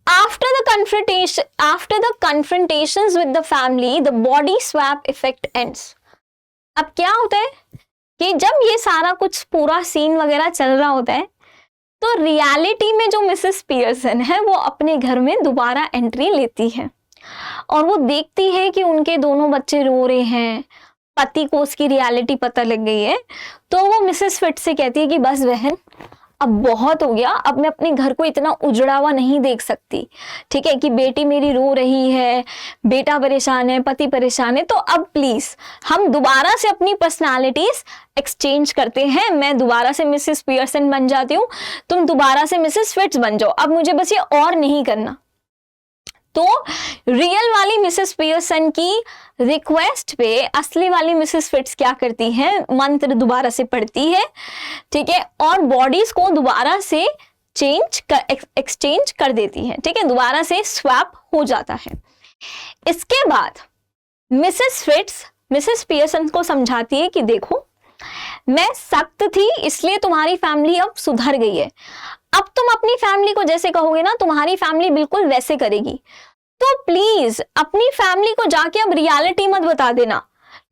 After the confrontations with the family, the body swap effect ends. अब क्या होता है कि जब ये सारा कुछ पूरा सीन वगैरह चल रहा होता है, तो रियलिटी में जो मिसेस पियर्सन है वो अपने घर में दोबारा एंट्री लेती है, और वो देखती है कि उनके दोनों बच्चे रो रहे हैं, पति को उसकी रियलिटी पता लग गई है। तो वो मिसेस फिट से कहती है कि बस बहन, अब बहुत हो गया, अब मैं अपने घर को इतना उजड़ा हुआ नहीं देख सकती, ठीक है, कि बेटी मेरी रो रही है, बेटा परेशान है, पति परेशान है, तो अब प्लीज हम दोबारा से अपनी पर्सनालिटीज एक्सचेंज करते हैं। मैं दोबारा से मिसेस पियर्सन बन जाती हूँ, तुम दोबारा से मिसेस फिट्स बन जाओ, अब मुझे बस ये और नहीं करना। तो रियल वाली मिसेस पियर्सन की रिक्वेस्ट पे असली वाली मिसेस फिट्स क्या करती है, मंत्र दोबारा से पढ़ती है, ठीक है, और बॉडीज को दोबारा से एक्सचेंज कर देती है, ठीक है, दोबारा से स्वैप हो जाता है। इसके बाद मिसेस फिट्स मिसेस पियर्सन को समझाती है कि देखो, मैं सख्त थी इसलिए तुम्हारी फैमिली अब सुधर गई है, अब तुम अपनी फैमिली को जैसे कहोगे ना, तुम्हारी फैमिली बिल्कुल वैसे करेगी। तो प्लीज अपनी फैमिली को जाके अब रियलिटी मत बता देना,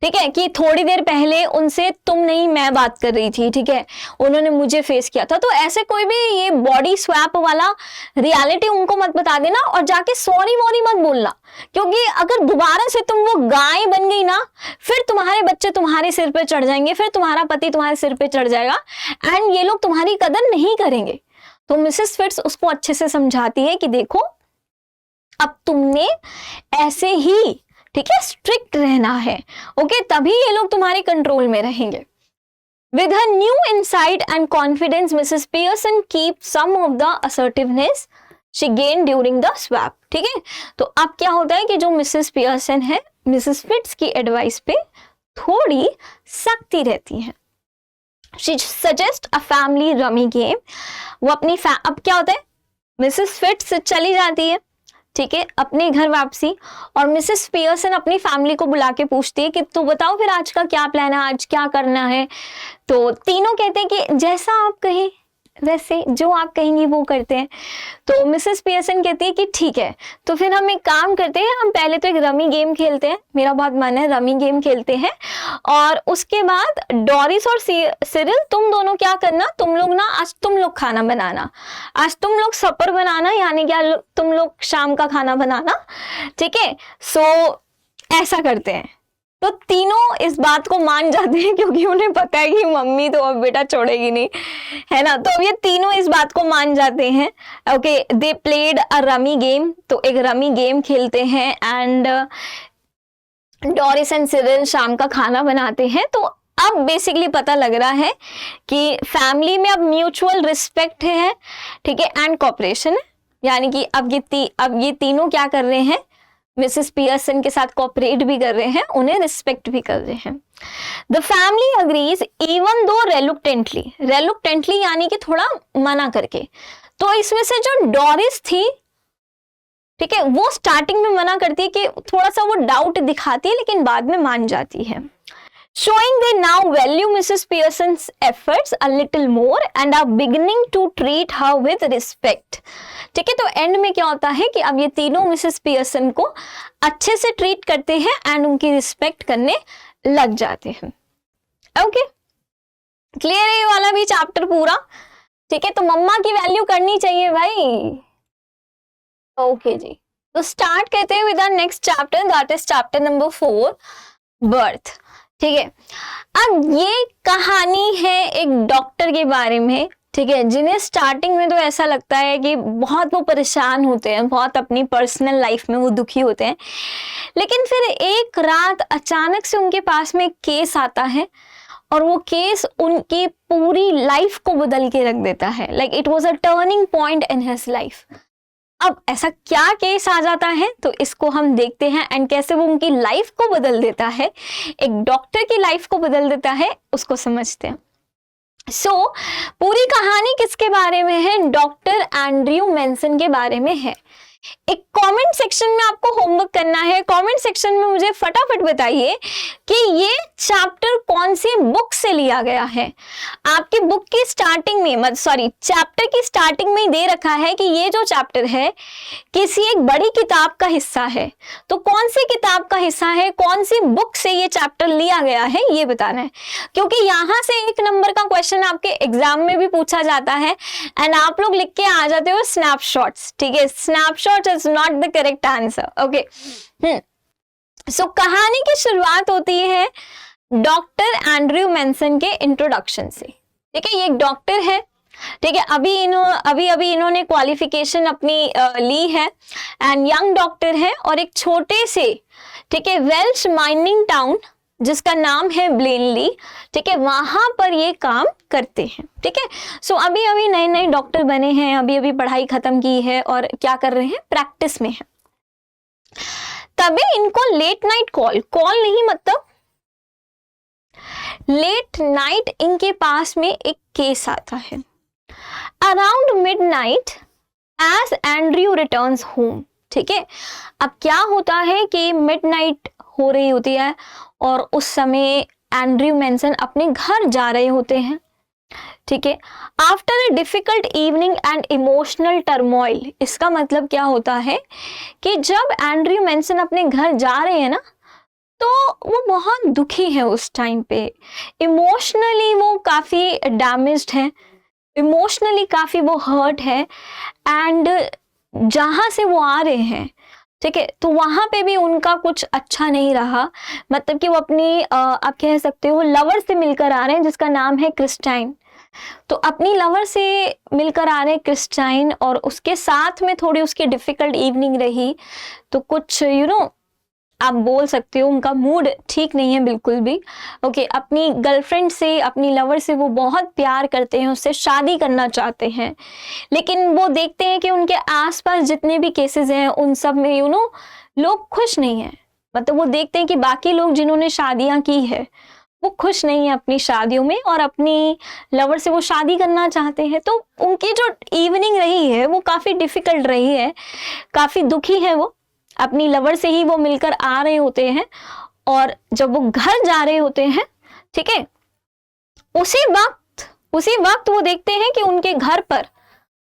ठीक है, कि थोड़ी देर पहले उनसे तुम नहीं मैं बात कर रही थी, ठीक है, उन्होंने मुझे फेस किया था। तो ऐसे कोई भी ये बॉडी स्वैप वाला रियलिटी उनको मत बता देना, और जाके सॉरी वॉरी मत बोलना, क्योंकि अगर दोबारा से तुम वो गाय बन गई ना, फिर तुम्हारे बच्चे तुम्हारे सिर पे चढ़ जाएंगे, फिर तुम्हारा पति तुम्हारे सिर पे चढ़ जाएगा, एंड ये लोग तुम्हारी कदर नहीं करेंगे। तो मिसेस फिट्स उसको अच्छे से समझाती है कि देखो, अब तुमने ऐसे ही, ठीक है, स्ट्रिक्ट रहना है, ओके, तभी ये लोग तुम्हारे कंट्रोल में रहेंगे। With her new insight and confidence, Mrs. Pearson keeps some of the assertiveness she gained during the swap, ठीक है। तो अब क्या होता है कि जो मिसेस पियर्सन है, मिसेस फिट्स की एडवाइस पे थोड़ी सख्ती रहती है। She suggests a family rummy game. वो अपनी अब क्या होता है, मिसेस फिट्स चली जाती है, ठीक है, अपने घर वापसी, और मिसेस पियर्सन अपनी फैमिली को बुला के पूछती है कि तू बताओ फिर आज का क्या प्लान है, आज क्या करना है। तो तीनों कहते हैं कि जैसा आप कहें, वैसे जो आप कहेंगी वो करते हैं। तो मिसेस पियर्सन कहती है कि ठीक है, तो फिर हम एक काम करते हैं, हम पहले तो एक रमी गेम खेलते हैं, मेरा बहुत मन है, रमी गेम खेलते हैं, और उसके बाद डोरिस और सिरिल तुम दोनों क्या करना, तुम लोग ना आज तुम लोग खाना बनाना, आज तुम लोग सपर बनाना, यानी क्या तुम लोग शाम का खाना बनाना, ठीक है। सो ऐसा करते हैं। तो तीनों इस बात को मान जाते हैं क्योंकि उन्हें पता है कि मम्मी तो अब बेटा छोड़ेगी नहीं, है ना। तो ये तीनों इस बात को मान जाते हैं। Okay, they played a rummy game, तो एक रमी गेम खेलते हैं, एंड डोरिस एंड सिरिल शाम का खाना बनाते हैं। तो अब बेसिकली पता लग रहा है कि फैमिली में अब म्यूचुअल रिस्पेक्ट है, ठीक है, एंड कोऑपरेशन है, यानी कि अब ये तीनों क्या कर रहे हैं, मिसेस पियर्सन के साथ कोऑपरेट भी कर रहे हैं, उन्हें रिस्पेक्ट भी कर रहे हैं। The family agrees even though रेलुक्टेंटली यानी कि थोड़ा मना करके। तो इसमें से जो डोरिस थी, ठीक है, वो स्टार्टिंग में मना करती है कि थोड़ा सा वो डाउट दिखाती है, लेकिन बाद में मान जाती है। Showing they now value Mrs. Pearson's efforts a little more and are beginning to treat her with respect. ठीक है, तो एंड में क्या होता है कि अब ये तीनों मिसेस पियर्सन को अच्छे से ट्रीट करते हैं एंड उनकी रिस्पेक्ट करने लग जाते हैं। ओके, क्लियर है ये वाला भी चैप्टर पूरा, ठीक है। तो मम्मा की वैल्यू करनी चाहिए भाई। ओके जी, तो स्टार्ट करते हैं with our next chapter, that is chapter number 4, birth. ठीक है, अब ये कहानी है एक डॉक्टर के बारे में, ठीक है, जिन्हें स्टार्टिंग में तो ऐसा लगता है कि बहुत वो परेशान होते हैं, बहुत अपनी पर्सनल लाइफ में वो दुखी होते हैं, लेकिन फिर एक रात अचानक से उनके पास में एक केस आता है और वो केस उनकी पूरी लाइफ को बदल के रख देता है। Like it was a turning point in his life. अब ऐसा क्या केस आ जाता है, तो इसको हम देखते हैं, एंड कैसे वो उनकी लाइफ को बदल देता है, एक डॉक्टर की लाइफ को बदल देता है, उसको समझते हैं। पूरी कहानी किसके बारे में है, डॉक्टर एंड्रयू मेंसन के बारे में है। एक कमेंट सेक्शन में आपको होमवर्क करना है, कमेंट सेक्शन में मुझे फटाफट बताइए कि ये चैप्टर कौन सी बुक से लिया गया है। आपकी बुक की स्टार्टिंग में, चैप्टर की स्टार्टिंग में ही दे रखा है कि ये जो चैप्टर है किसी एक बड़ी किताब का हिस्सा है, तो कौन सी किताब का हिस्सा है, कौन सी बुक से ये चैप्टर लिया गया है, ये बताना है, क्योंकि यहां से 1 नंबर का क्वेश्चन आपके एग्जाम में भी पूछा जाता है, एंड आप लोग लिख के आ जाते हो स्नैपशॉट्स, ठीक है। Snapshot is not the correct answer. Okay. So कहानी की शुरुआत होती है डॉक्टर एंड्रयू मेंसन के इंट्रोडक्शन से, ठीक है। ये एक डॉक्टर है, ठीक है, अभी इन्होंने क्वालिफिकेशन अपनी ली है, एंड यंग डॉक्टर है, और एक छोटे से, ठीक है, वेल्श माइनिंग टाउन जिसका नाम है ब्लेनली, ठीक है, वहां पर ये काम करते हैं, ठीक है। सो अभी नए डॉक्टर बने हैं, अभी पढ़ाई खत्म की है और क्या कर रहे हैं, प्रैक्टिस में है। तभी इनको लेट नाइट कॉल नहीं, मतलब लेट नाइट इनके पास में एक केस आता है। Around midnight as Andrew returns home, ठीक है। अब क्या होता है कि मिडनाइट हो रही होती है और उस समय एंड्रयू मेंसन अपने घर जा रहे होते हैं, ठीक है। After a difficult evening and emotional turmoil, इसका मतलब क्या होता है कि जब एंड्रयू मेंसन अपने घर जा रहे हैं ना, तो वो बहुत दुखी है उस टाइम पे, इमोशनली वो काफी डैमेज्ड है, इमोशनली काफी वो हर्ट है, एंड जहां से वो आ रहे हैं, ठीक है, तो वहां पे भी उनका कुछ अच्छा नहीं रहा। मतलब कि वो अपनी आप कह सकते हो लवर से मिलकर आ रहे हैं जिसका नाम है क्रिस्टाइन। तो अपनी लवर से मिलकर आ रहे हैं क्रिस्टाइन, और उसके साथ में थोड़ी उसकी डिफिकल्ट इवनिंग रही, तो कुछ आप बोल सकते हो उनका मूड ठीक नहीं है बिल्कुल भी। ओके, अपनी गर्लफ्रेंड से, अपनी लवर से वो बहुत प्यार करते हैं, उससे शादी करना चाहते हैं, लेकिन वो देखते हैं कि उनके आसपास जितने भी केसेस हैं उन सब में लोग खुश नहीं हैं। मतलब वो देखते हैं कि बाकी लोग जिन्होंने शादियां की है वो खुश नहीं है अपनी शादियों में, और अपनी लवर से वो शादी करना चाहते हैं। तो उनकी जो इवनिंग रही है वो काफ़ी डिफिकल्ट रही है, काफ़ी दुखी है वो, अपनी लवर से ही वो मिलकर आ रहे होते हैं, और जब वो घर जा रहे होते हैं, ठीक है, उसी वक्त उसी वक्त वो देखते हैं कि उनके घर पर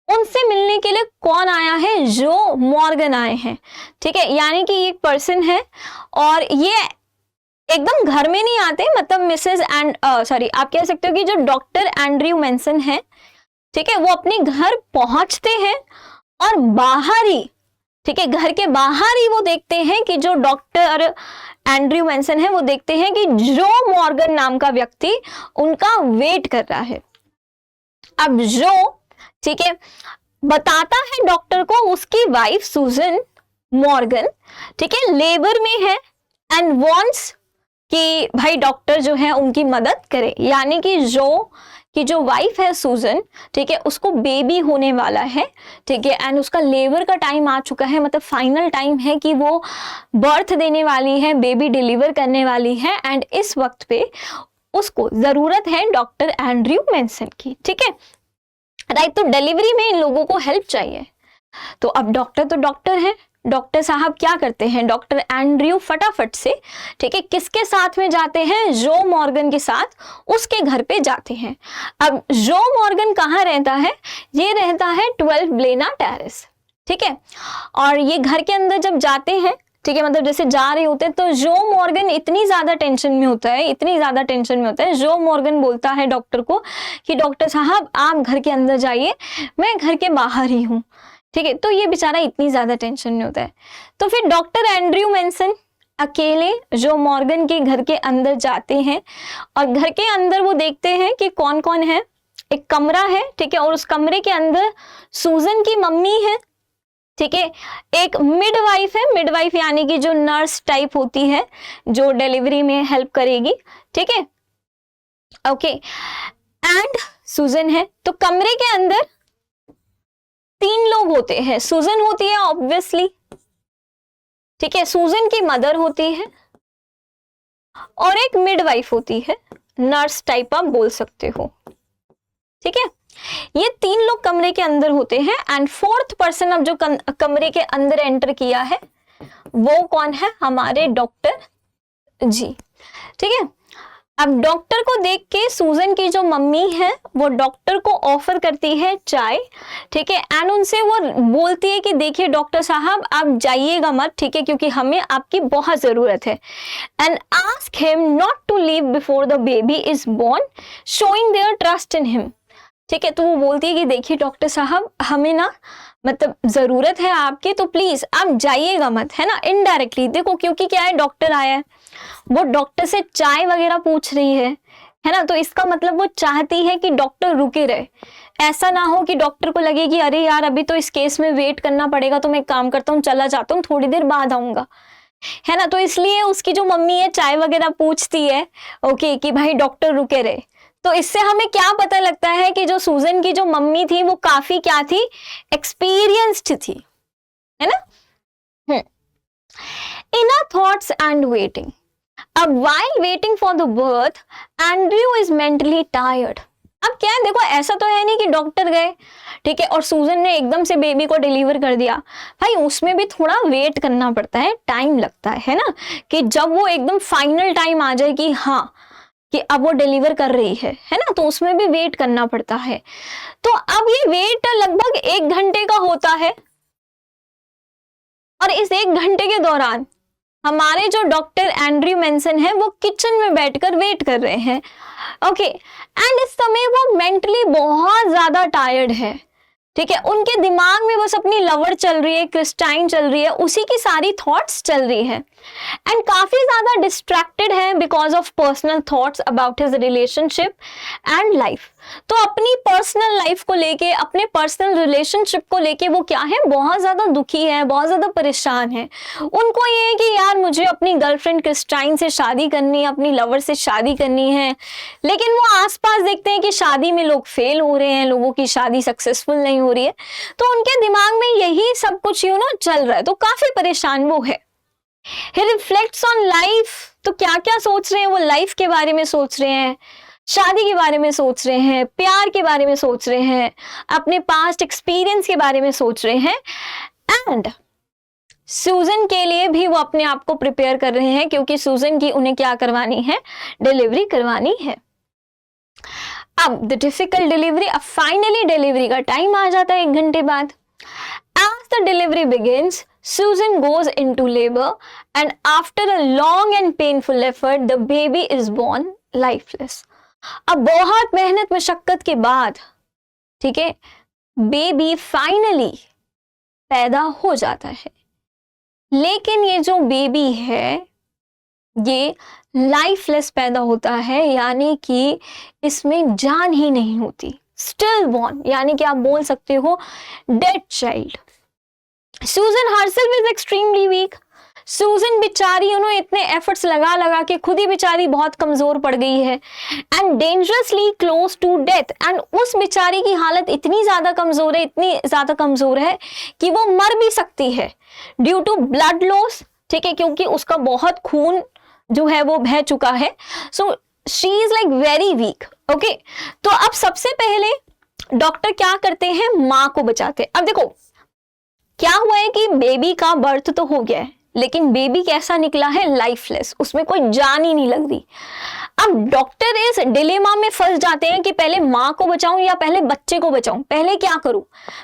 उनसे मिलने के लिए कौन आया है, जो मॉर्गन आए हैं, ठीक है। यानी कि एक पर्सन है और ये एकदम घर में नहीं आते, मतलब मिसेस एंड सॉरी आप कह सकते हो कि जो डॉक्टर एंड्रयू मेंसन है, ठीक है, वो अपने घर पहुंचते हैं और बाहर ही, ठीक है, घर के बाहर ही वो देखते हैं कि जो डॉक्टर एंड्रयू मेंसन है वो देखते हैं कि जो मॉर्गन नाम का व्यक्ति उनका वेट कर रहा है। अब जो, ठीक है, बताता है डॉक्टर को उसकी वाइफ सुजन मॉर्गन, ठीक है, लेबर में है एंड वांट्स कि भाई डॉक्टर जो है उनकी मदद करे। यानी कि जो वाइफ है सुजन, ठीक है, उसको बेबी होने वाला है, ठीक है, एंड उसका लेबर का टाइम आ चुका है, मतलब फाइनल टाइम है कि वो बर्थ देने वाली है, बेबी डिलीवर करने वाली है, एंड इस वक्त पे उसको जरूरत है डॉक्टर एंड्रयू मेंसन की, ठीक है, राइट। तो डिलीवरी में इन लोगों को हेल्प चाहिए। तो अब डॉक्टर है, डॉक्टर साहब क्या करते हैं, डॉक्टर एंड्रयू फटाफट से, ठीक है, किसके साथ में जाते हैं, जो मॉर्गन के साथ उसके घर पे जाते हैं। अब जो मॉर्गन कहाँ रहता है, ये रहता है 12 ब्लेना टेरेस, ठीक है। और ये घर के अंदर जब जाते हैं, ठीक है, मतलब जैसे जा रहे होते हैं, तो जो मॉर्गन इतनी ज्यादा टेंशन में होता है, जो मॉर्गन बोलता है डॉक्टर को कि डॉक्टर साहब आप घर के अंदर जाइए, मैं घर के बाहर ही हूँ, ठीक है। तो ये बेचारा इतनी ज्यादा टेंशन में होता है। तो फिर डॉक्टर एंड्रयू मेंसन अकेले जो मॉर्गन के घर के अंदर जाते हैं और घर के अंदर वो देखते हैं कि कौन कौन है। एक कमरा है, ठीक है, और उस कमरे के अंदर सुजन की मम्मी है, ठीक है, एक मिडवाइफ है, मिडवाइफ यानी कि जो नर्स टाइप होती है जो डिलीवरी में हेल्प करेगी, ठीक है, ओके, एंड सुजन है। तो कमरे के अंदर 3 लोग होते हैं। सुजन होती है ऑब्वियसली, ठीक है, सुजन की मदर होती है और एक मिडवाइफ होती है, नर्स टाइप आप बोल सकते हो, ठीक है। ये 3 लोग कमरे के अंदर होते हैं एंड 4th पर्सन अब जो कमरे के अंदर एंटर किया है वो कौन है, हमारे डॉक्टर जी, ठीक है। अब डॉक्टर को देख के सुजन की जो मम्मी है वो डॉक्टर को ऑफर करती है चाय, ठीक है, एंड उनसे वो बोलती है कि देखिए डॉक्टर साहब आप जाइएगा मत, ठीक है, क्योंकि हमें आपकी बहुत जरूरत है, and ask him not to leave before the baby is born, showing their trust in him, ठीक है। तो वो बोलती है कि देखिए डॉक्टर साहब हमें ना मतलब जरूरत है आपकी, तो प्लीज आप जाइएगा मत, है ना, इनडायरेक्टली देखो, क्योंकि क्या है, डॉक्टर आया है, वो डॉक्टर से चाय वगैरह पूछ रही है ना, तो इसका मतलब वो चाहती है कि डॉक्टर रुके रहे। ऐसा ना हो कि डॉक्टर को लगे कि अरे यार अभी तो इस केस में वेट करना पड़ेगा, तो मैं काम करता हूँ, चला जाता हूँ, थोड़ी देर बाद आऊंगा, है ना। तो इसलिए उसकी जो मम्मी है चाय वगैरह पूछती है, ओके, कि भाई डॉक्टर रुके रहे। तो इससे हमें क्या पता लगता है कि जो सुजन की जो मम्मी थी वो काफी क्या थी, एक्सपीरियंस्ड थी, है ना। Inner thoughts and waiting. अब while waiting for the birth, Andrew is mentally tired. अब क्या है, देखो ऐसा तो है नहीं कि डॉक्टर गए, ठीक है, और सुजन ने एकदम से बेबी को डिलीवर कर दिया, भाई उसमें भी थोड़ा वेट करना पड़ता है, टाइम लगता है ना, कि जब वो एकदम फाइनल टाइम आ जाए कि हाँ कि अब वो डिलीवर कर रही है ना, तो उसमें भी वेट करना पड़ता है। तो अब ये वेट लगभग 1 घंटे का होता है और इस 1 घंटे के दौरान हमारे जो डॉक्टर एंड्रयू मेंसन है वो किचन में बैठकर वेट कर रहे हैं, ओके, एंड इस समय वो मेंटली बहुत ज्यादा टायर्ड है, ठीक है, उनके दिमाग में बस अपनी लवर चल रही है, क्रिस्टाइन चल रही है, उसी की सारी थॉट्स चल रही है एंड काफी ज्यादा डिस्ट्रैक्टेड है because of personal thoughts about his relationship and life. तो अपनी पर्सनल लाइफ को लेके, अपने पर्सनल रिलेशनशिप को लेके वो क्या है, बहुत ज्यादा दुखी है, बहुत ज्यादा परेशान है। उनको ये है कि यार मुझे अपनी गर्लफ्रेंड क्रिस्टाइन से शादी करनी है, अपनी लवर से शादी करनी है, लेकिन वो आसपास देखते हैं कि शादी में लोग फेल हो रहे हैं, लोगों की शादी सक्सेसफुल नहीं हो रही है, तो उनके दिमाग में यही सब कुछ चल रहा है, तो काफी परेशान वो है। He reflects on life, तो क्या क्या सोच रहे हैं, वो लाइफ के बारे में सोच रहे हैं, शादी के बारे में सोच रहे हैं, प्यार के बारे में सोच रहे हैं, अपने पास्ट एक्सपीरियंस के बारे में सोच रहे हैं, एंड सुजन के लिए भी वो अपने आप को प्रिपेयर कर रहे हैं, क्योंकि सुजन की उन्हें क्या करवानी है, डिलीवरी करवानी है। अब द डिफिकल्ट डिलीवरी, अब फाइनली डिलीवरी का टाइम आ जाता है 1 घंटे बाद. As the delivery begins, Susan goes into labor and after a long and painful effort, the baby is born lifeless. अब बहुत मेहनत मशक्कत के बाद, ठीक है, बेबी फाइनली पैदा हो जाता है. लेकिन ये जो बेबी है ये लाइफलेस पैदा होता है, यानी कि इसमें जान ही नहीं होती. स्टिल बॉर्न, यानी कि आप बोल सकते हो डेड चाइल्ड. सूजन हरसेल्फ इज एक्सट्रीमली वीक. सूजन बेचारी, उन्होंने इतने एफर्ट्स लगा लगा के खुद ही बेचारी बहुत कमजोर पड़ गई है. And dangerously close to death. And उस बेचारी की हालत इतनी ज्यादा कमजोर है, इतनी ज्यादा कमजोर है कि वो मर भी सकती है ड्यू टू ब्लड लॉस. ठीक है, क्योंकि उसका बहुत खून जो है वो बह चुका है. So she is like very weak. Okay, तो अब सबसे पहले डॉक्टर क्या करते हैं, माँ को बचाते हैं. अब देखो क्या हुआ है कि बेबी का बर्थ तो हो गया है, लेकिन बेबी कैसा निकला है, लाइफलेस, उसमें कोई जान ही नहीं लग रही. अब डॉक्टर इस डिलेमा में फंस जाते हैं कि पहले माँ को बचाऊं या पहले बच्चे को बचाऊं, पहले क्या करूं.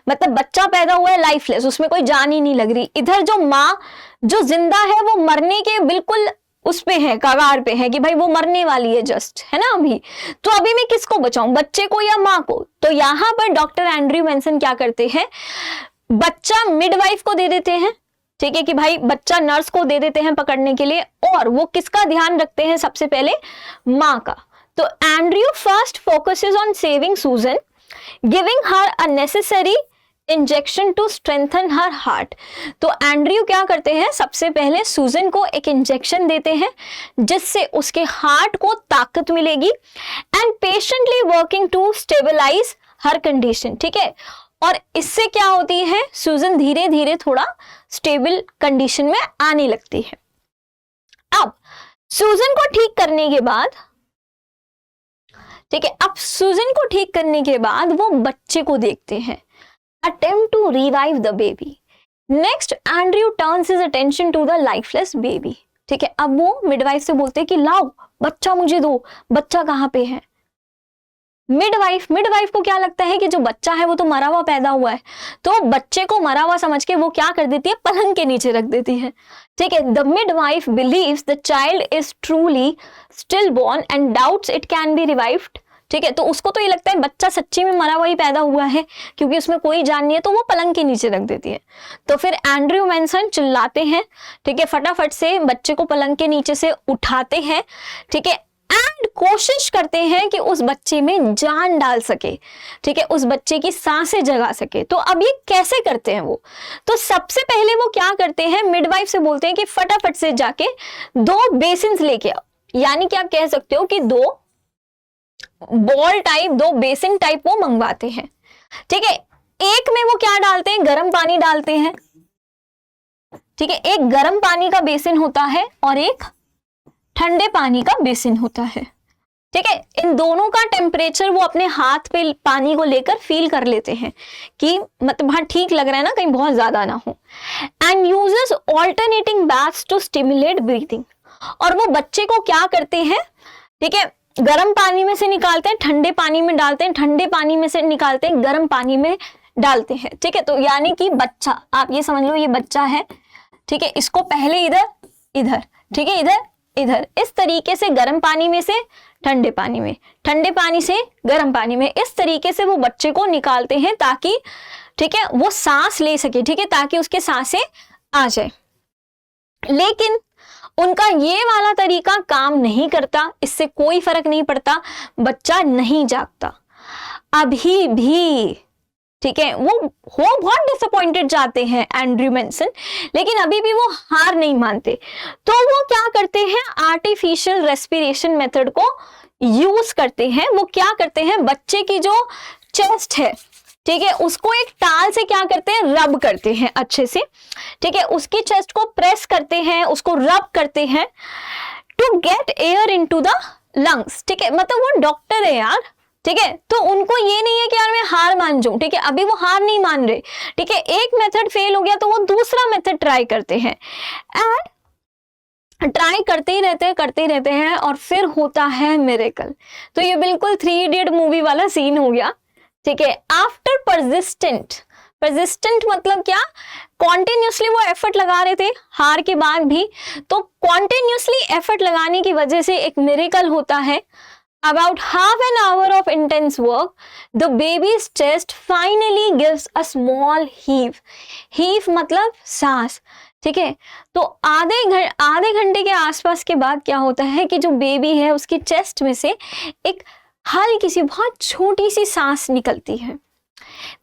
मतलब बच्चा पैदा हुआ है लाइफलेस, उसमें कोई जान ही नहीं लग रही. इधर जो माँ जो जिंदा है वो मरने के बिल्कुल उस पे है, कगार पे है कि भाई वो मरने वाली है जस्ट, है ना अभी. तो अभी मैं किसको बचाऊं, बच्चे को या माँ को. तो यहाँ पर डॉक्टर एंड्रयू मेंसन क्या करते हैं, बच्चा मिडवाइफ को दे देते हैं. ठीक है, कि भाई बच्चा नर्स को दे देते हैं पकड़ने के लिए. और वो किसका ध्यान रखते हैं, सबसे पहले माँ का. तो Andrew first focuses on saving Susan, giving her a necessary injection to strengthen her heart. तो एंड्रयू क्या करते हैं, सबसे पहले सूजन को एक इंजेक्शन देते हैं जिससे उसके हार्ट को ताकत मिलेगी. And patiently working to stabilise her condition. ठीक है, और इससे क्या होती है, सूजन धीरे धीरे थोड़ा स्टेबल कंडीशन में आने लगती है. अब सूजन को ठीक करने के बाद, ठीक है, अब सूजन को ठीक करने के बाद वो बच्चे को देखते हैं. Attempt to revive the baby. Next, Andrew turns his attention to the lifeless baby. ठीक है, अब वो मिडवाइफ से बोलते हैं कि लाओ बच्चा मुझे दो, बच्चा कहाँ पे है. मिडवाइफ को क्या लगता है कि जो बच्चा है वो तो मरा हुआ पैदा हुआ है, तो बच्चे को मरा हुआ समझ के वो क्या कर देती है, पलंग के नीचे रख देती है. ठीक है, the midwife believes the child is truly stillborn and doubts it can be revived. ठीक है, तो उसको तो ये लगता है बच्चा सच्ची में मरा हुआ ही पैदा हुआ है क्योंकि उसमें कोई जान नहीं है, तो वो पलंग के नीचे रख देती है. तो फिर एंड्रयू मेंसन चिल्लाते हैं, ठीक है, फटाफट से बच्चे को पलंग के नीचे से उठाते हैं. ठीक है, एंड कोशिश करते हैं कि उस बच्चे में जान डाल सके. ठीक है, उस बच्चे की सांसें जगा सके. तो अब ये कैसे करते हैं वो, तो सबसे पहले वो क्या करते हैं, मिडवाइफ से बोलते हैं कि फटाफट से जाके 2 बेसिन्स लेके आओ. यानी कि आप कह सकते हो कि 2 बॉल टाइप, 2 बेसिन टाइप वो मंगवाते हैं. ठीक है, एक में वो क्या डालते हैं, गर्म पानी डालते हैं. ठीक है, एक गर्म पानी का बेसिन होता है और एक ठंडे पानी का बेसिन होता है. ठीक है, इन दोनों का टेम्परेचर वो अपने हाथ पे पानी को लेकर फील कर लेते हैं कि मतलब हाँ ठीक लग रहा है ना, कहीं बहुत ज्यादा ना हो. And uses alternating baths to stimulate breathing. और वो बच्चे को क्या करते हैं, ठीक है, गर्म पानी में से निकालते हैं, ठंडे पानी में डालते हैं, ठंडे पानी में से निकालते हैं, गर्म पानी में डालते हैं. ठीक है, तो यानी कि बच्चा, आप ये समझ लो ये बच्चा है. ठीक है, इसको पहले इधर इधर, ठीक है, इधर इधर, इस तरीके से गर्म पानी में से ठंडे पानी में, ठंडे पानी से गर्म पानी में, इस तरीके से वो बच्चे को निकालते हैं ताकि, ठीक है, वो सांस ले सके. ठीक है, ताकि उसके सांसें आ जाए. लेकिन उनका ये वाला तरीका काम नहीं करता, इससे कोई फर्क नहीं पड़ता, बच्चा नहीं जागता अभी भी. ठीक है, वो बहुत डिसअपॉइंटेड जाते हैं एंड्रयू मेंसन, लेकिन अभी भी वो हार नहीं मानते. तो वो क्या करते हैं, आर्टिफिशियल रेस्पिरेशन मेथड को यूज करते हैं. वो क्या करते हैं, बच्चे की जो चेस्ट है, ठीक है, उसको एक टाल से क्या करते हैं, रब करते हैं अच्छे से. ठीक है, उसकी चेस्ट को प्रेस करते हैं, उसको रब करते हैं to get air into the lungs. ठीक है, मतलब वो डॉक्टर है यार. ठीक है, तो उनको ये नहीं है कि यार मैं हार मान जाऊं. ठीक है, अभी वो हार नहीं मान रहे. ठीक है, एक मेथड फेल हो गया तो वो दूसरा मेथड ट्राई करते हैं. एंड ट्राई करते ही रहते हैं और फिर होता है मिरेकल। तो ये बिल्कुल 3 इडियट मूवी वाला सीन हो गया, ठीक है। आफ्टर परसिस्टेंट मतलब क्या, कॉन्टिन्यूसली वो एफर्ट लगा रहे थे हार के बाद भी, तो कॉन्टिन्यूसली एफर्ट लगाने की वजह से एक मिरेकल होता है। About half an hour of intense work, the baby's chest finally gives a small heave. Heave मतलब सांस, ठीक है। तो आधे घंटे के आसपास के बाद क्या होता है कि जो बेबी है उसकी चेस्ट में से एक हल्की सी बहुत छोटी सी सांस निकलती है।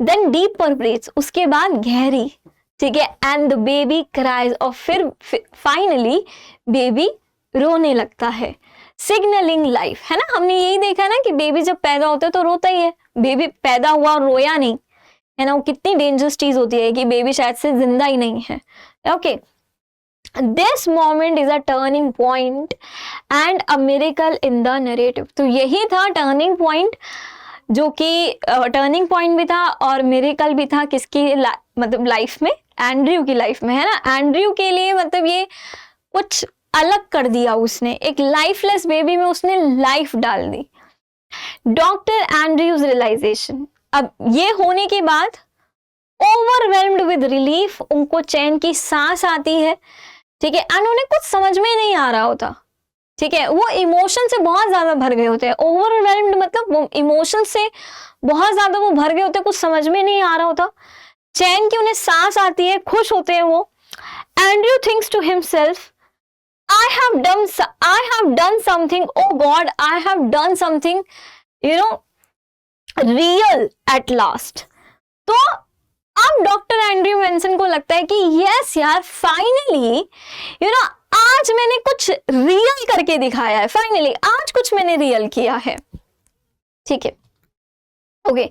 देन डीपर ब्रीथ्स, उसके बाद गहरी, ठीक है। एंड द बेबी क्राइज, और फिर फाइनली बेबी रोने लगता है, सिग्नलिंग लाइफ, है ना। हमने यही देखा ना कि बेबी जब पैदा होता है तो रोता ही है, बेबी पैदा हुआ और रोया नहीं, है ना। वो कितनी डेंजरस चीज होती है कि बेबी शायद से जिंदा ही नहीं है। Okay, this moment is a turning point and a miracle in the narrative. तो यही था टर्निंग पॉइंट, जो कि टर्निंग पॉइंट भी था और मिरेकल भी था। किसकी मतलब लाइफ में, एंड्रयू की लाइफ में, है ना। एंड्रयू के लिए मतलब ये कुछ अलग कर दिया उसने, एक लाइफलेस बेबी में उसने लाइफ डाल दी। डॉक्टर एंड्रयूज रियलाइजेशन, अब ये होने के बाद ओवरवेल्म्ड विद रिलीफ, उनको चैन की सांस आती है, ठीक है। एंड उन्हें कुछ समझ में नहीं आ रहा होता, ठीक है। वो इमोशन से बहुत ज्यादा भर गए होते हैं। ओवरवेल्म्ड मतलब वो इमोशन से बहुत ज्यादा वो भर गए होते हैं, कुछ समझ में नहीं आ रहा होता। चैन की उन्हें सांस आती है, खुश होते हैं वो। Andrew thinks to himself, I have done something, oh God, I have done something, real at last. तो अब डॉक्टर एंड्रयू वेंसन को लगता है कि यस यार, फाइनली आज मैंने कुछ रियल करके दिखाया है, फाइनली आज कुछ मैंने रियल किया है, ठीक है। Okay,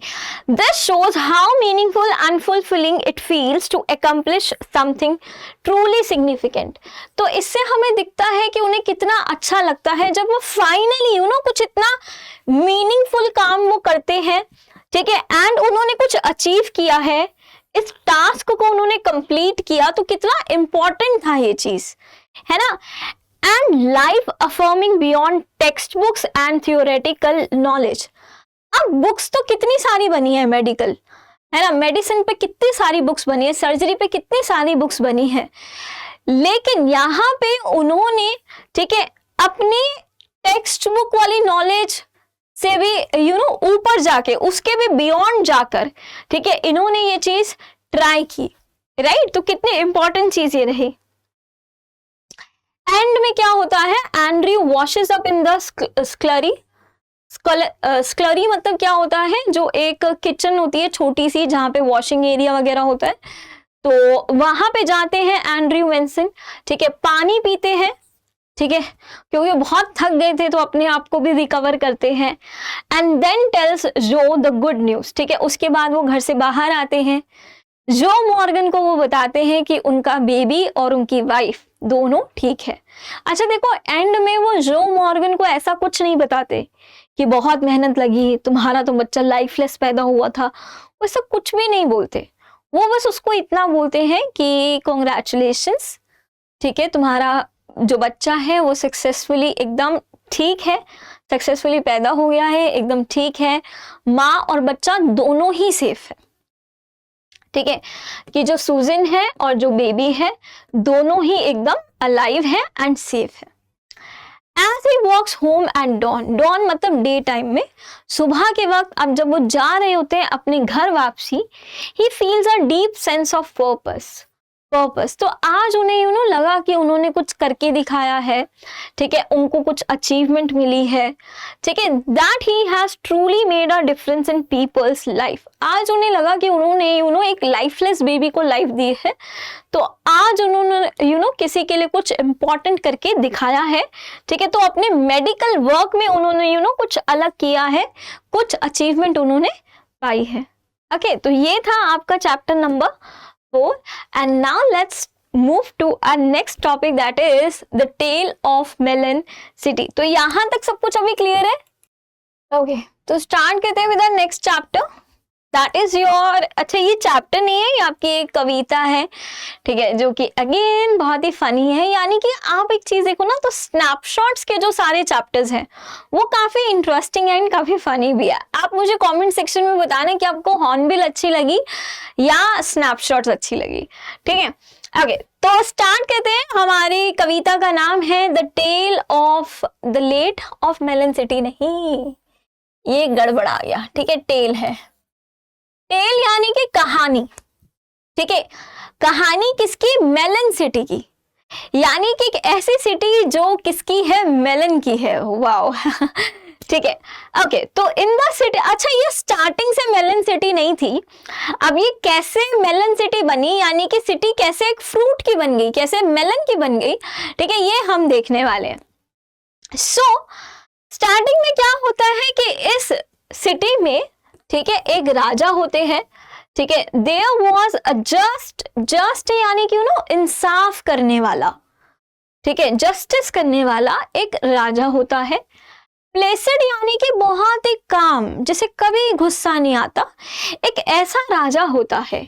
this shows how meaningful and fulfilling it feels to accomplish something truly significant. तो इससे हमें दिखता है कि उन्हें कितना अच्छा लगता है जब वो फाइनली कुछ इतना मीनिंगफुल काम वो करते हैं, ठीक है। एंड उन्होंने कुछ अचीव किया है, इस टास्क को उन्होंने कंप्लीट किया, तो कितना इंपॉर्टेंट था ये चीज, है ना। And life affirming beyond text books and theoretical knowledge. अब बुक्स तो कितनी सारी बनी है, मेडिकल, है ना, मेडिसिन पे कितनी सारी बुक्स बनी है, सर्जरी पे कितनी सारी बुक्स बनी है, लेकिन यहाँ पे उन्होंने, ठीक है, अपनी टेक्स्ट बुक वाली नॉलेज से भी ऊपर जाके, उसके भी बियॉन्ड जाकर, ठीक है, इन्होंने ये चीज ट्राई की, राइट। तो कितनी इंपॉर्टेंट चीज ये रही। एंड में क्या होता है, Andrew washes up in the scullery. Scullery मतलब क्या होता है, जो एक किचन होती है छोटी सी जहाँ पे वॉशिंग एरिया वगैरह होता है, तो वहां पे जाते हैं एंड्रयू वेंसन, ठीक है। पानी पीते हैं, ठीक है, क्योंकि बहुत थक गए थे, तो अपने आप को भी रिकवर करते हैं। एंड देन टेल्स जो द गुड न्यूज, ठीक है। उसके बाद वो घर से बाहर आते हैं, जो मॉर्गन को वो बताते हैं कि उनका बेबी और उनकी वाइफ दोनों ठीक है। अच्छा देखो, एंड में वो जो मॉर्गन को ऐसा कुछ नहीं बताते कि बहुत मेहनत लगी, तुम्हारा तो बच्चा लाइफलेस पैदा हुआ था, वो सब कुछ भी नहीं बोलते। वो बस उसको इतना बोलते हैं कि कॉन्ग्रेचुलेशंस, ठीक है, तुम्हारा जो बच्चा है वो सक्सेसफुली एकदम ठीक है, सक्सेसफुली पैदा हो गया है, एकदम ठीक है, माँ और बच्चा दोनों ही सेफ है, ठीक है। कि जो सूजन है और जो बेबी है दोनों ही एकदम अलाइव है एंड सेफ है। As he walks home at dawn मतलब डे टाइम में, सुबह के वक्त, अब जब वो जा रहे होते हैं अपने घर वापसी, he feels a deep sense of purpose। तो आज उन्हें लगा कि उन्होंने कुछ करके दिखाया है, ठीक है, उनको कुछ अचीवमेंट मिली है, ठीक है। That he has truly made a difference in people's life. आज उन्हें लगा कि उन्होंने एक लाइफलेस बेबी को लाइफ दी है, तो आज उन्होंने किसी के लिए कुछ इंपॉर्टेंट करके दिखाया है, ठीक है। तो अपने मेडिकल वर्क में उन्होंने कुछ अलग किया है, कुछ अचीवमेंट उन्होंने पाई है। ओके, तो ये था आपका chapter number 4, and now let's move to our next topic, that is the tale of Melon City। तो यहाँ तक सब कुछ अभी क्लियर है? ओके, तो स्टार्ट करते हैं with our next chapter. That is your, अच्छा ये चैप्टर नहीं है, ये आपकी एक कविता है, ठीक है, जो कि अगेन बहुत ही फनी है। यानी कि आप एक चीज देखो ना, तो स्नैपशॉट्स के जो सारे चैप्टर्स हैं वो काफी इंटरेस्टिंग है एंड काफी फनी भी है। आप मुझे कमेंट सेक्शन में बताना कि आपको हॉर्नबिल अच्छी लगी या स्नैपशॉट्स अच्छी लगी, ठीक है। ओके, तो स्टार्ट करते हैं। हमारी कविता का नाम है the tale of the late of Melon City. नहीं, ये गड़बड़ आ गया, ठीक है, टेल है, टेल यानी कि कहानी, ठीक है। कहानी किसकी? मेलन सिटी की, यानी कि एक ऐसी सिटी जो किसकी है? मेलन की है। वाओ ठीक है। ओके, तो इन द सिटी, अच्छा ये स्टार्टिंग से मेलन सिटी नहीं थी, अब ये कैसे मेलन सिटी बनी, यानी कि सिटी कैसे एक फ्रूट की बन गई, कैसे मेलन की बन गई, ठीक है, ये हम देखने वाले हैं। सो स्टार्टिंग में क्या होता है कि इस सिटी में, ठीक है, एक राजा होते हैं, ठीक है। देयर वॉज अ जस्ट यानी कि इंसाफ करने वाला, ठीक है, जस्टिस करने वाला एक राजा होता है। प्लेसेड यानी कि बहुत ही काम, जिसे कभी गुस्सा नहीं आता, एक ऐसा राजा होता है,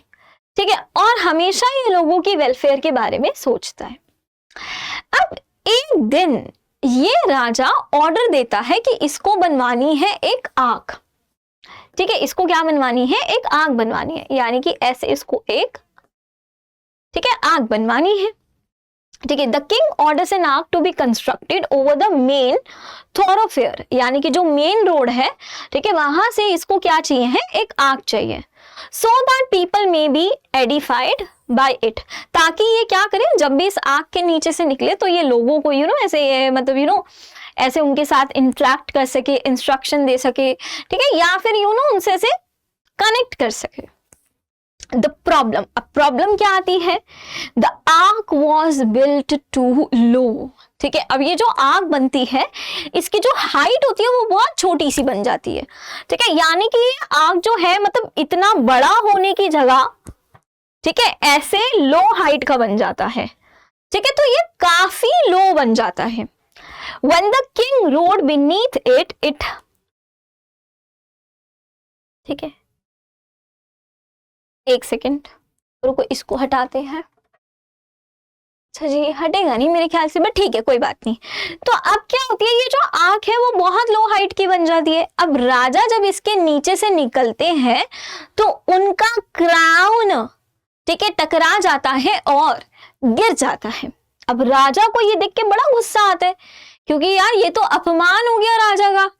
ठीक है, और हमेशा ये लोगों की वेलफेयर के बारे में सोचता है। अब एक दिन ये राजा ऑर्डर देता है कि इसको बनवानी है एक आग, ठीक है, इसको क्या बनवानी है? एक आग बनवानी है, यानी कि ऐसे इसको एक, ठीक है, आग बनवानी है, ठीक है। द किंग ऑर्डर्स एन आग to be constructed over the main thoroughfare, यानी कि जो मेन रोड है, ठीक है, वहां से इसको क्या चाहिए है? एक आग चाहिए। So that people may be edified by it, ताकि ये क्या करें, जब भी इस आग के नीचे से निकले तो ये लोगों को ऐसे मतलब ऐसे उनके साथ इंटरेक्ट कर सके, इंस्ट्रक्शन दे सके, ठीक है, या फिर उनसे से कनेक्ट कर सके। द प्रॉब्लम, अब प्रॉब्लम क्या आती है? The ark was built too low, ठीक है। अब ये जो आग बनती है, इसकी जो हाइट होती है वो बहुत छोटी सी बन जाती है, ठीक है, यानी कि ये आग जो है मतलब इतना बड़ा होने की जगह, ठीक है, ऐसे लो हाइट का बन जाता है, ठीक है, तो ये काफी लो बन जाता है। When the king rode beneath it, ठीक है, एक सेकेंड रुको, इसको हटाते हैं। अच्छा जी, हटेगा नहीं मेरे ख्याल से, बट ठीक है, कोई बात नहीं। तो अब क्या होती है, ये जो आंख है वो बहुत लो हाइट की बन जाती है। अब राजा जब इसके नीचे से निकलते हैं तो उनका क्राउन, ठीक है, टकरा जाता है और गिर जाता है। अब राजा को ये देख के बड़ा गुस्सा आता है, क्योंकि यार ये तो अपमान हो गया राजा का,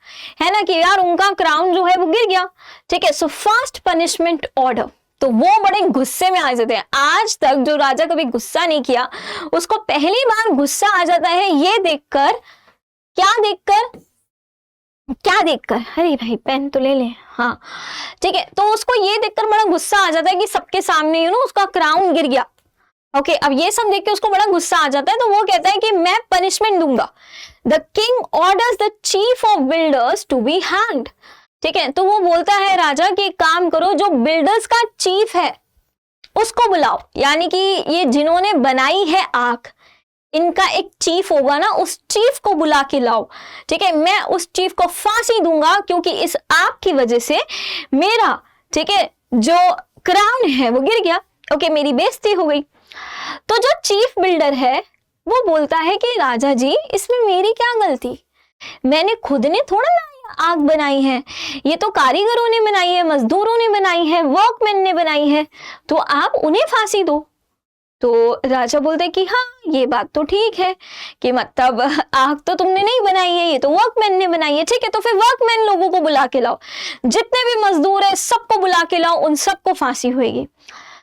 है ना, कि यार उनका क्राउन जो है वो गिर गया, ठीक है। सो फर्स्ट पनिशमेंट ऑर्डर, तो वो बड़े गुस्से में आ जाते हैं। आज तक जो राजा कभी गुस्सा नहीं किया, उसको पहली बार गुस्सा आ जाता है ये देखकर, क्या देखकर, अरे भाई पेन तो ले ले, हाँ, ठीक है, तो उसको ये देखकर बड़ा गुस्सा आ जाता है कि सबके सामने उसका क्राउन गिर गया। ओके, अब ये सब देख के उसको बड़ा गुस्सा आ जाता है, तो वो कहता है कि मैं पनिशमेंट दूंगा। The king orders the chief of builders to be hanged, ठीक है, तो वो बोलता है राजा कि एक काम करो, जो बिल्डर्स का चीफ है उसको बुलाओ, यानी कि ये जिन्होंने बनाई है आग, इनका एक चीफ होगा ना, उस चीफ को बुला के लाओ, ठीक है, मैं उस चीफ को फांसी दूंगा, क्योंकि इस आग की वजह से मेरा, ठीक है, जो क्राउन है वो गिर गया। ओके, मेरी बेइज्जती हो गई। तो जो चीफ बिल्डर है वो बोलता है कि राजा जी, इसमें मेरी क्या गलती, मैंने खुद ने थोड़ा ना आग बनाई है, ये तो कारीगरों ने बनाई है, मजदूरों ने बनाई है, वर्कमैन ने बनाई है, तो आप उन्हें फांसी दो। तो राजा बोलते कि हाँ, ये बात तो ठीक है कि मतलब आग तो तुमने नहीं बनाई है, ये तो वर्कमैन ने बनाई है, ठीक है, तो फिर वर्कमैन लोगों को बुला के लाओ, जितने भी मजदूर है सबको बुला के लाओ, उन सबको फांसी होगी।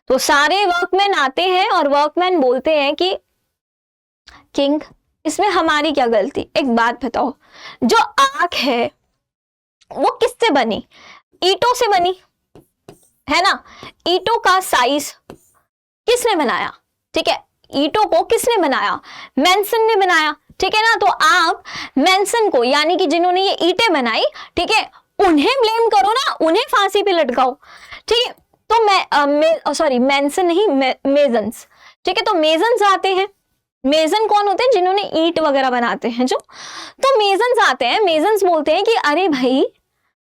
तो सारे वर्कमैन आते हैं और वर्कमैन बोलते हैं कि किंग, इसमें हमारी क्या गलती, एक बात बताओ, जो आग है वो किससे बनी? ईंटों से बनी है ना, ईंटों का साइज किसने बनाया, ठीक है, ईंटों को किसने बनाया? मैनसन ने बनाया, ठीक है ना। तो आप मैनसन को, यानी कि जिन्होंने ये ईंटें बनाई, ठीक है, उन्हें ब्लेम करो ना, उन्हें फांसी पे लटकाओ, ठीक है। तो मैनसन नहीं, मेजन्स, ठीक है, तो मेजन्स आते हैं। मेजन कौन होते हैं? जिन्होंने ईंट वगैरह बनाते हैं जो, तो मेजन्स आते हैं। मेजन्स बोलते हैं कि अरे भाई,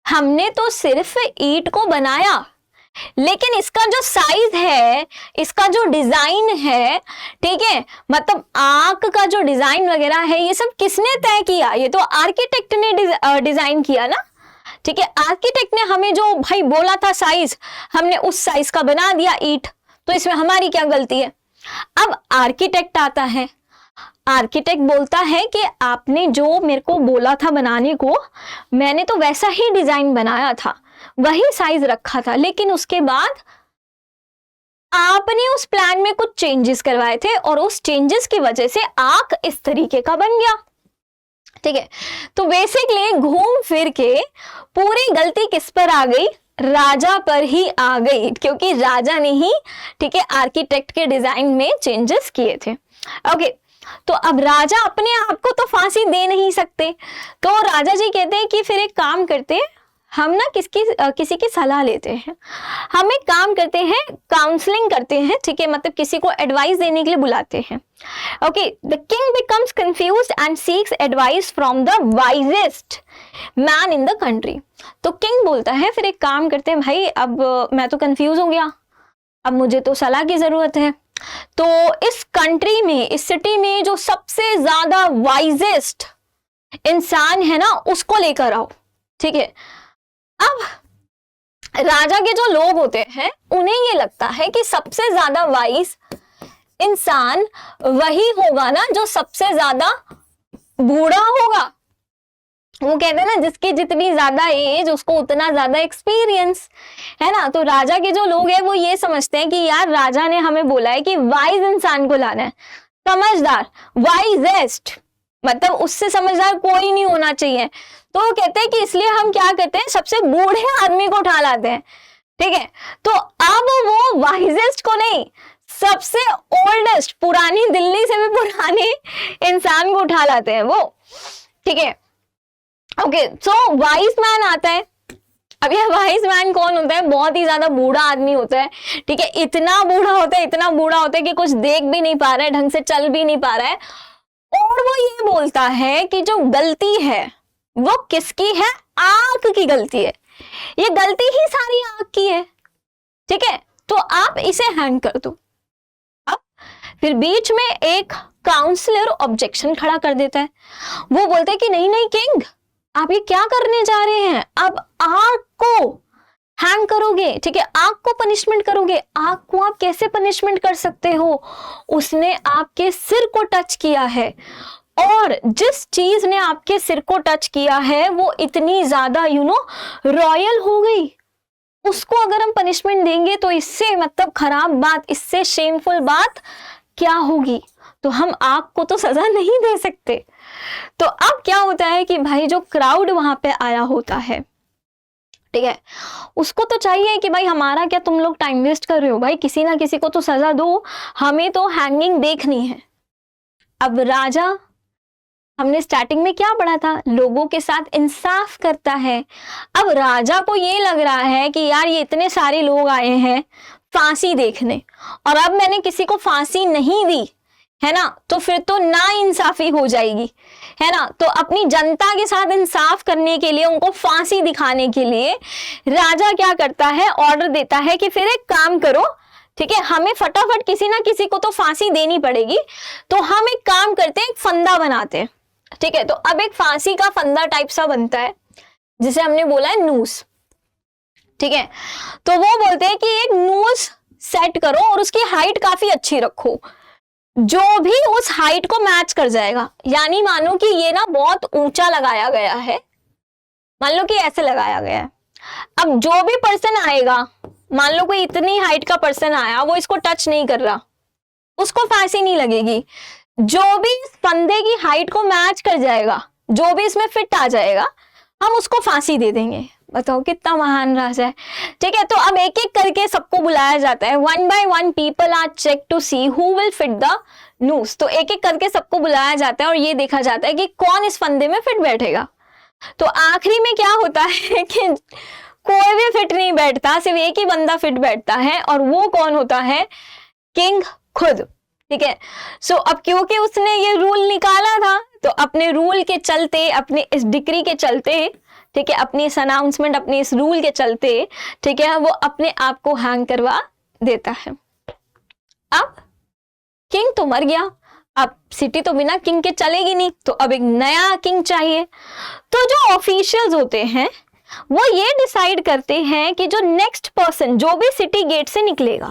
हमने तो सिर्फ ईंट को बनाया, लेकिन इसका जो साइज है, इसका जो डिजाइन है, ठीक है, मतलब आंख का जो डिजाइन वगैरह है, ये सब किसने तय किया? ये तो आर्किटेक्ट ने डिजाइन किया ना, ठीक है। आर्किटेक्ट ने हमें जो भाई बोला था साइज, हमने उस साइज का बना दिया ईंट, तो इसमें हमारी क्या गलती है? अब आर्किटेक्ट आता है, आर्किटेक्ट बोलता है कि आपने जो मेरे को बोला था बनाने को, मैंने तो वैसा ही डिजाइन बनाया था, वही साइज रखा था, लेकिन उसके बाद आपने उस प्लान में कुछ चेंजेस करवाए थे और उस चेंजेस की वजह से आंख इस तरीके का बन गया, ठीक है। तो बेसिकली घूम फिर के पूरी गलती किस पर आ गई? राजा पर ही आ गई, क्योंकि राजा ने ही, ठीक है, आर्किटेक्ट के डिजाइन में चेंजेस किए थे। ओके, तो अब राजा अपने आप को तो फांसी दे नहीं सकते, तो राजा जी कहते हैं कि फिर एक काम करते हैं, हम ना किसी की सलाह लेते हैं, हम एक काम करते हैं, काउंसलिंग करते हैं, ठीक है, मतलब किसी को एडवाइस देने के लिए बुलाते हैं। Okay, the king becomes confused and seeks advice from the wisest man in the country. तो किंग बोलता है फिर एक काम करते हैं भाई, अब मैं तो कंफ्यूज हो गया, अब मुझे तो सलाह की जरूरत है, तो इस कंट्री में, इस सिटी में जो सबसे ज्यादा वाइजेस्ट इंसान है ना, उसको लेकर आओ, ठीक है। अब राजा के जो लोग होते हैं उन्हें ये लगता है कि सबसे ज्यादा वाइज इंसान वही होगा ना जो सबसे ज्यादा बूढ़ा होगा। वो कहते हैं ना, जिसकी जितनी ज्यादा एज उसको उतना ज्यादा एक्सपीरियंस, है ना। तो राजा के जो लोग हैं वो ये समझते हैं कि यार राजा ने हमें बोला है कि वाइज इंसान को लाना है, समझदार, वाइजेस्ट, मतलब उससे समझदार कोई नहीं होना चाहिए। तो वो कहते हैं कि इसलिए हम क्या करते हैं, सबसे बूढ़े आदमी को उठा लाते हैं, ठीक है। तो अब वो वाइजेस्ट को नहीं, सबसे ओल्डेस्ट, पुरानी दिल्ली से भी पुराने इंसान को उठा लाते हैं वो, ठीक है। ओके, सो वाइज मैन आता है। अब ये वाइज मैन कौन होता है? बहुत ही ज्यादा बूढ़ा आदमी होता है, ठीक है, इतना बूढ़ा होता है, इतना बूढ़ा होता है कि कुछ देख भी नहीं पा रहा है, ढंग से चल भी नहीं पा रहा है, और वो ये बोलता है कि जो गलती है वो किसकी है? आंख की गलती है, ये गलती ही सारी आंख की है, ठीक है, तो आप इसे हैंग कर दो। अब फिर बीच में एक काउंसलर ऑब्जेक्शन खड़ा कर देता है, वो बोलता है कि नहीं नहीं किंग, आप ये क्या करने जा रहे हैं? अब आंख को हैंग करोगे, ठीक है, आंख को पनिशमेंट करोगे। आंख को आप कैसे पनिशमेंट कर सकते हो? उसने आपके सिर को टच किया है, और जिस चीज ने आपके सिर को टच किया है वो इतनी ज्यादा रॉयल हो गई, उसको अगर हम पनिशमेंट देंगे तो इससे मतलब खराब बात, इससे शेमफुल बात क्या होगी? तो हम आंख को तो सजा नहीं दे सकते। तो अब क्या होता है कि भाई जो क्राउड वहां पे आया होता है, ठीक है, उसको तो चाहिए कि भाई हमारा क्या तुम लोग टाइम वेस्ट कर रहे हो, भाई किसी ना किसी को तो सजा दो, हमें तो हैंगिंग देखनी है। अब राजा, हमने स्टार्टिंग में क्या पढ़ा था, लोगों के साथ इंसाफ करता है। अब राजा को ये लग रहा है कि यार ये इतने सारे लोग आए हैं फांसी देखने, और अब मैंने किसी को फांसी नहीं दी, है ना, तो फिर तो ना इंसाफी हो जाएगी, है ना। तो अपनी जनता के साथ इंसाफ करने के लिए, उनको फांसी दिखाने के लिए राजा क्या करता है, ऑर्डर देता है कि फिर एक काम करो, ठीक है, हमें फटाफट किसी ना किसी को तो फांसी देनी पड़ेगी, तो हम एक काम करते हैं, एक फंदा बनाते हैं, ठीक है। तो अब एक फांसी का फंदा टाइप सा बनता है, जिसे हमने बोला है नूस, ठीक है। तो वो बोलते हैं कि एक नूस सेट करो और उसकी हाइट काफी अच्छी रखो, जो भी उस हाइट को मैच कर जाएगा। यानी मानो कि ये ना बहुत ऊंचा लगाया गया है, मान लो कि ऐसे लगाया गया है। अब जो भी पर्सन आएगा, मान लो कोई इतनी हाइट का पर्सन आया, वो इसको टच नहीं कर रहा, उसको फांसी नहीं लगेगी। जो भी इस फंदे की हाइट को मैच कर जाएगा, जो भी इसमें फिट आ जाएगा, हम उसको फांसी दे देंगे। बताओ कितना महान राजा है, ठीक है। तो अब एक एक करके सबको बुलाया जाता है, 1 by 1 people are check to see who will fit the noose. तो एक एक करके सबको बुलाया जाता है और ये देखा जाता है कि कौन इस फंदे में फिट बैठेगा। तो आखिरी में क्या होता है कि कोई भी फिट नहीं बैठता, सिर्फ एक ही बंदा फिट बैठता है, और वो कौन होता है? किंग खुद, ठीक है। सो अब क्योंकि उसने ये रूल निकाला था तो अपने रूल के चलते, अपने इस डिक्री के चलते, ठीक है, अपनी इस अनाउंसमेंट, अपने इस रूल के चलते, ठीक है, वो अपने आप को हैंग करवा देता है। अब किंग तो मर गया, अब सिटी तो बिना किंग के चलेगी नहीं, तो अब एक नया किंग चाहिए। तो जो ऑफिशियल्स होते हैं वो ये डिसाइड करते हैं कि जो नेक्स्ट पर्सन जो भी सिटी गेट से निकलेगा,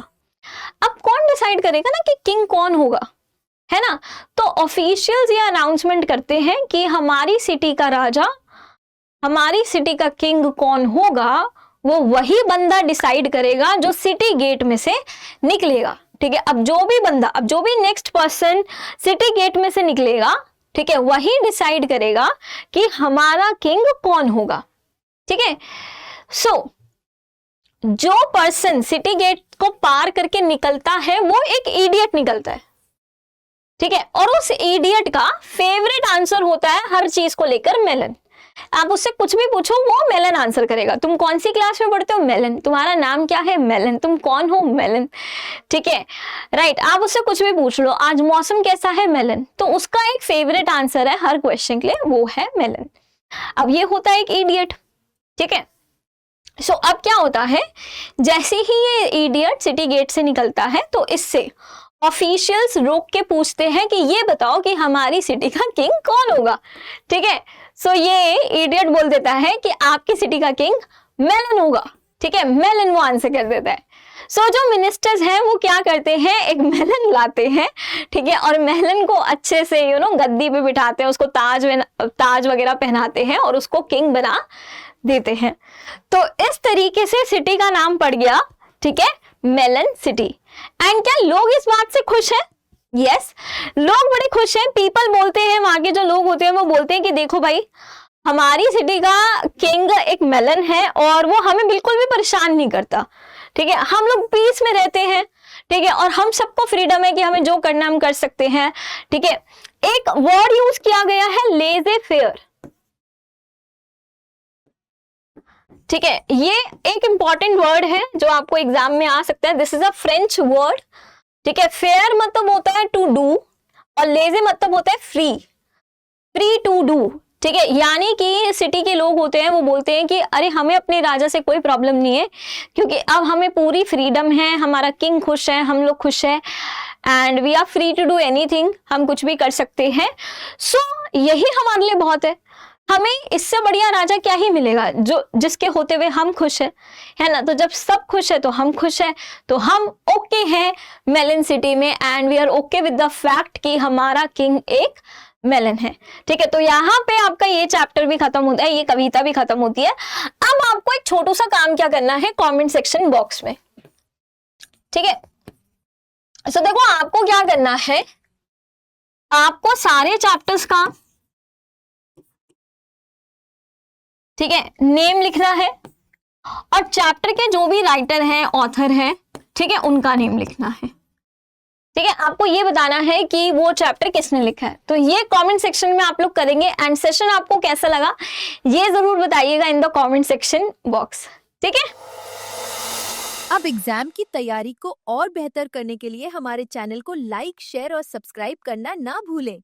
अब कौन डिसाइड करेगा ना कि किंग कौन होगा, है ना। तो ऑफिशियल्स ये अनाउंसमेंट करते हैं कि हमारी सिटी का राजा, हमारी सिटी का किंग कौन होगा, वो वही बंदा डिसाइड करेगा जो सिटी गेट में से निकलेगा, ठीक है। अब जो भी नेक्स्ट पर्सन सिटी गेट में से निकलेगा, ठीक है, वही डिसाइड करेगा कि हमारा किंग कौन होगा, ठीक है। सो जो पर्सन सिटी गेट को पार करके निकलता है वो एक इडियट निकलता है, ठीक है, और उस इडियट का फेवरेट आंसर होता है हर चीज को लेकर मेलन। आप उससे कुछ भी पूछो वो मेलन आंसर करेगा। तुम कौन सी क्लास में पढ़ते हो? मेलन। तुम्हारा नाम क्या है? मेलन। तुम कौन हो? मेलन, ठीक है, राइट। आप उससे कुछ भी पूछ लो, आज मौसम कैसा है? मेलन। तो उसका एक फेवरेट आंसर है हर क्वेश्चन के लिए, वो है मेलन। अब ये होता है एक इडियट, ठीक है। सो अब क्या होता है, जैसे ही ये इडियट सिटी गेट से निकलता है तो इससे ऑफिशियल्स रोक के पूछते हैं कि ये बताओ कि हमारी सिटी का किंग कौन होगा, ठीक है। सो ये इडियट बोल देता है कि आपकी सिटी का किंग मेलन होगा, ठीक है, मेलन वो आंसर कर देता है। सो जो मिनिस्टर्स हैं वो क्या करते हैं, एक मेलन लाते हैं, ठीक है, और मेलन को अच्छे से गद्दी पे बिठाते हैं, उसको ताज वगैरह पहनाते हैं और उसको किंग बना देते हैं। तो इस तरीके से सिटी का नाम पड़ गया, ठीक है, मेलन सिटी। एंड क्या लोग इस बात से खुश हैं? यस, लोग बड़े खुश हैं। पीपल बोलते हैं, वहां के जो लोग होते हैं वो बोलते हैं कि देखो भाई, हमारी सिटी का किंग एक मेलन है और वो हमें बिल्कुल भी परेशान नहीं करता, ठीक है, हम लोग पीस में रहते हैं, ठीक है, और हम सबको फ्रीडम है कि हमें जो करना हम कर सकते हैं, ठीक है। एक वर्ड यूज किया गया है लेज़े फेयर, ठीक है, ये एक इंपॉर्टेंट वर्ड है जो आपको एग्जाम में आ सकता है। This is a French word, ठीक है। फेयर मतलब होता है टू डू और लेजे मतलब होता है फ्री टू डू, ठीक है। यानी कि सिटी के लोग होते हैं वो बोलते हैं कि अरे हमें अपने राजा से कोई प्रॉब्लम नहीं है क्योंकि अब हमें पूरी फ्रीडम है, हमारा किंग खुश है, हम लोग खुश है, and we are free to do anything, हम कुछ भी कर सकते हैं। सो यही हमारे लिए बहुत हमें इससे बढ़िया राजा क्या ही मिलेगा जो जिसके होते हुए हम खुश है ना। तो जब सब खुश है तो हम खुश है, तो हम ओके हैं मेलन सिटी में, and we are okay with the fact कि हमारा किंग एक मेलन है, ठीक है। तो यहाँ पे आपका ये चैप्टर भी खत्म होता है, ये कविता भी खत्म होती है। अब आपको एक छोटू सा काम क्या करना है कमेंट सेक्शन बॉक्स में, ठीक है। सो देखो आपको क्या करना है, आपको सारे चैप्टर्स का, ठीक है, नेम लिखना है और चैप्टर के जो भी राइटर हैं, ऑथर हैं, ठीक है, उनका नेम लिखना है, ठीक है। आपको ये बताना है कि वो चैप्टर किसने लिखा है। तो ये कमेंट सेक्शन में आप लोग करेंगे। एंड सेशन आपको कैसा लगा ये जरूर बताइएगा इन द कमेंट सेक्शन बॉक्स, ठीक है। अब एग्जाम की तैयारी को और बेहतर करने के लिए हमारे चैनल को लाइक, शेयर और सब्सक्राइब करना ना भूलें।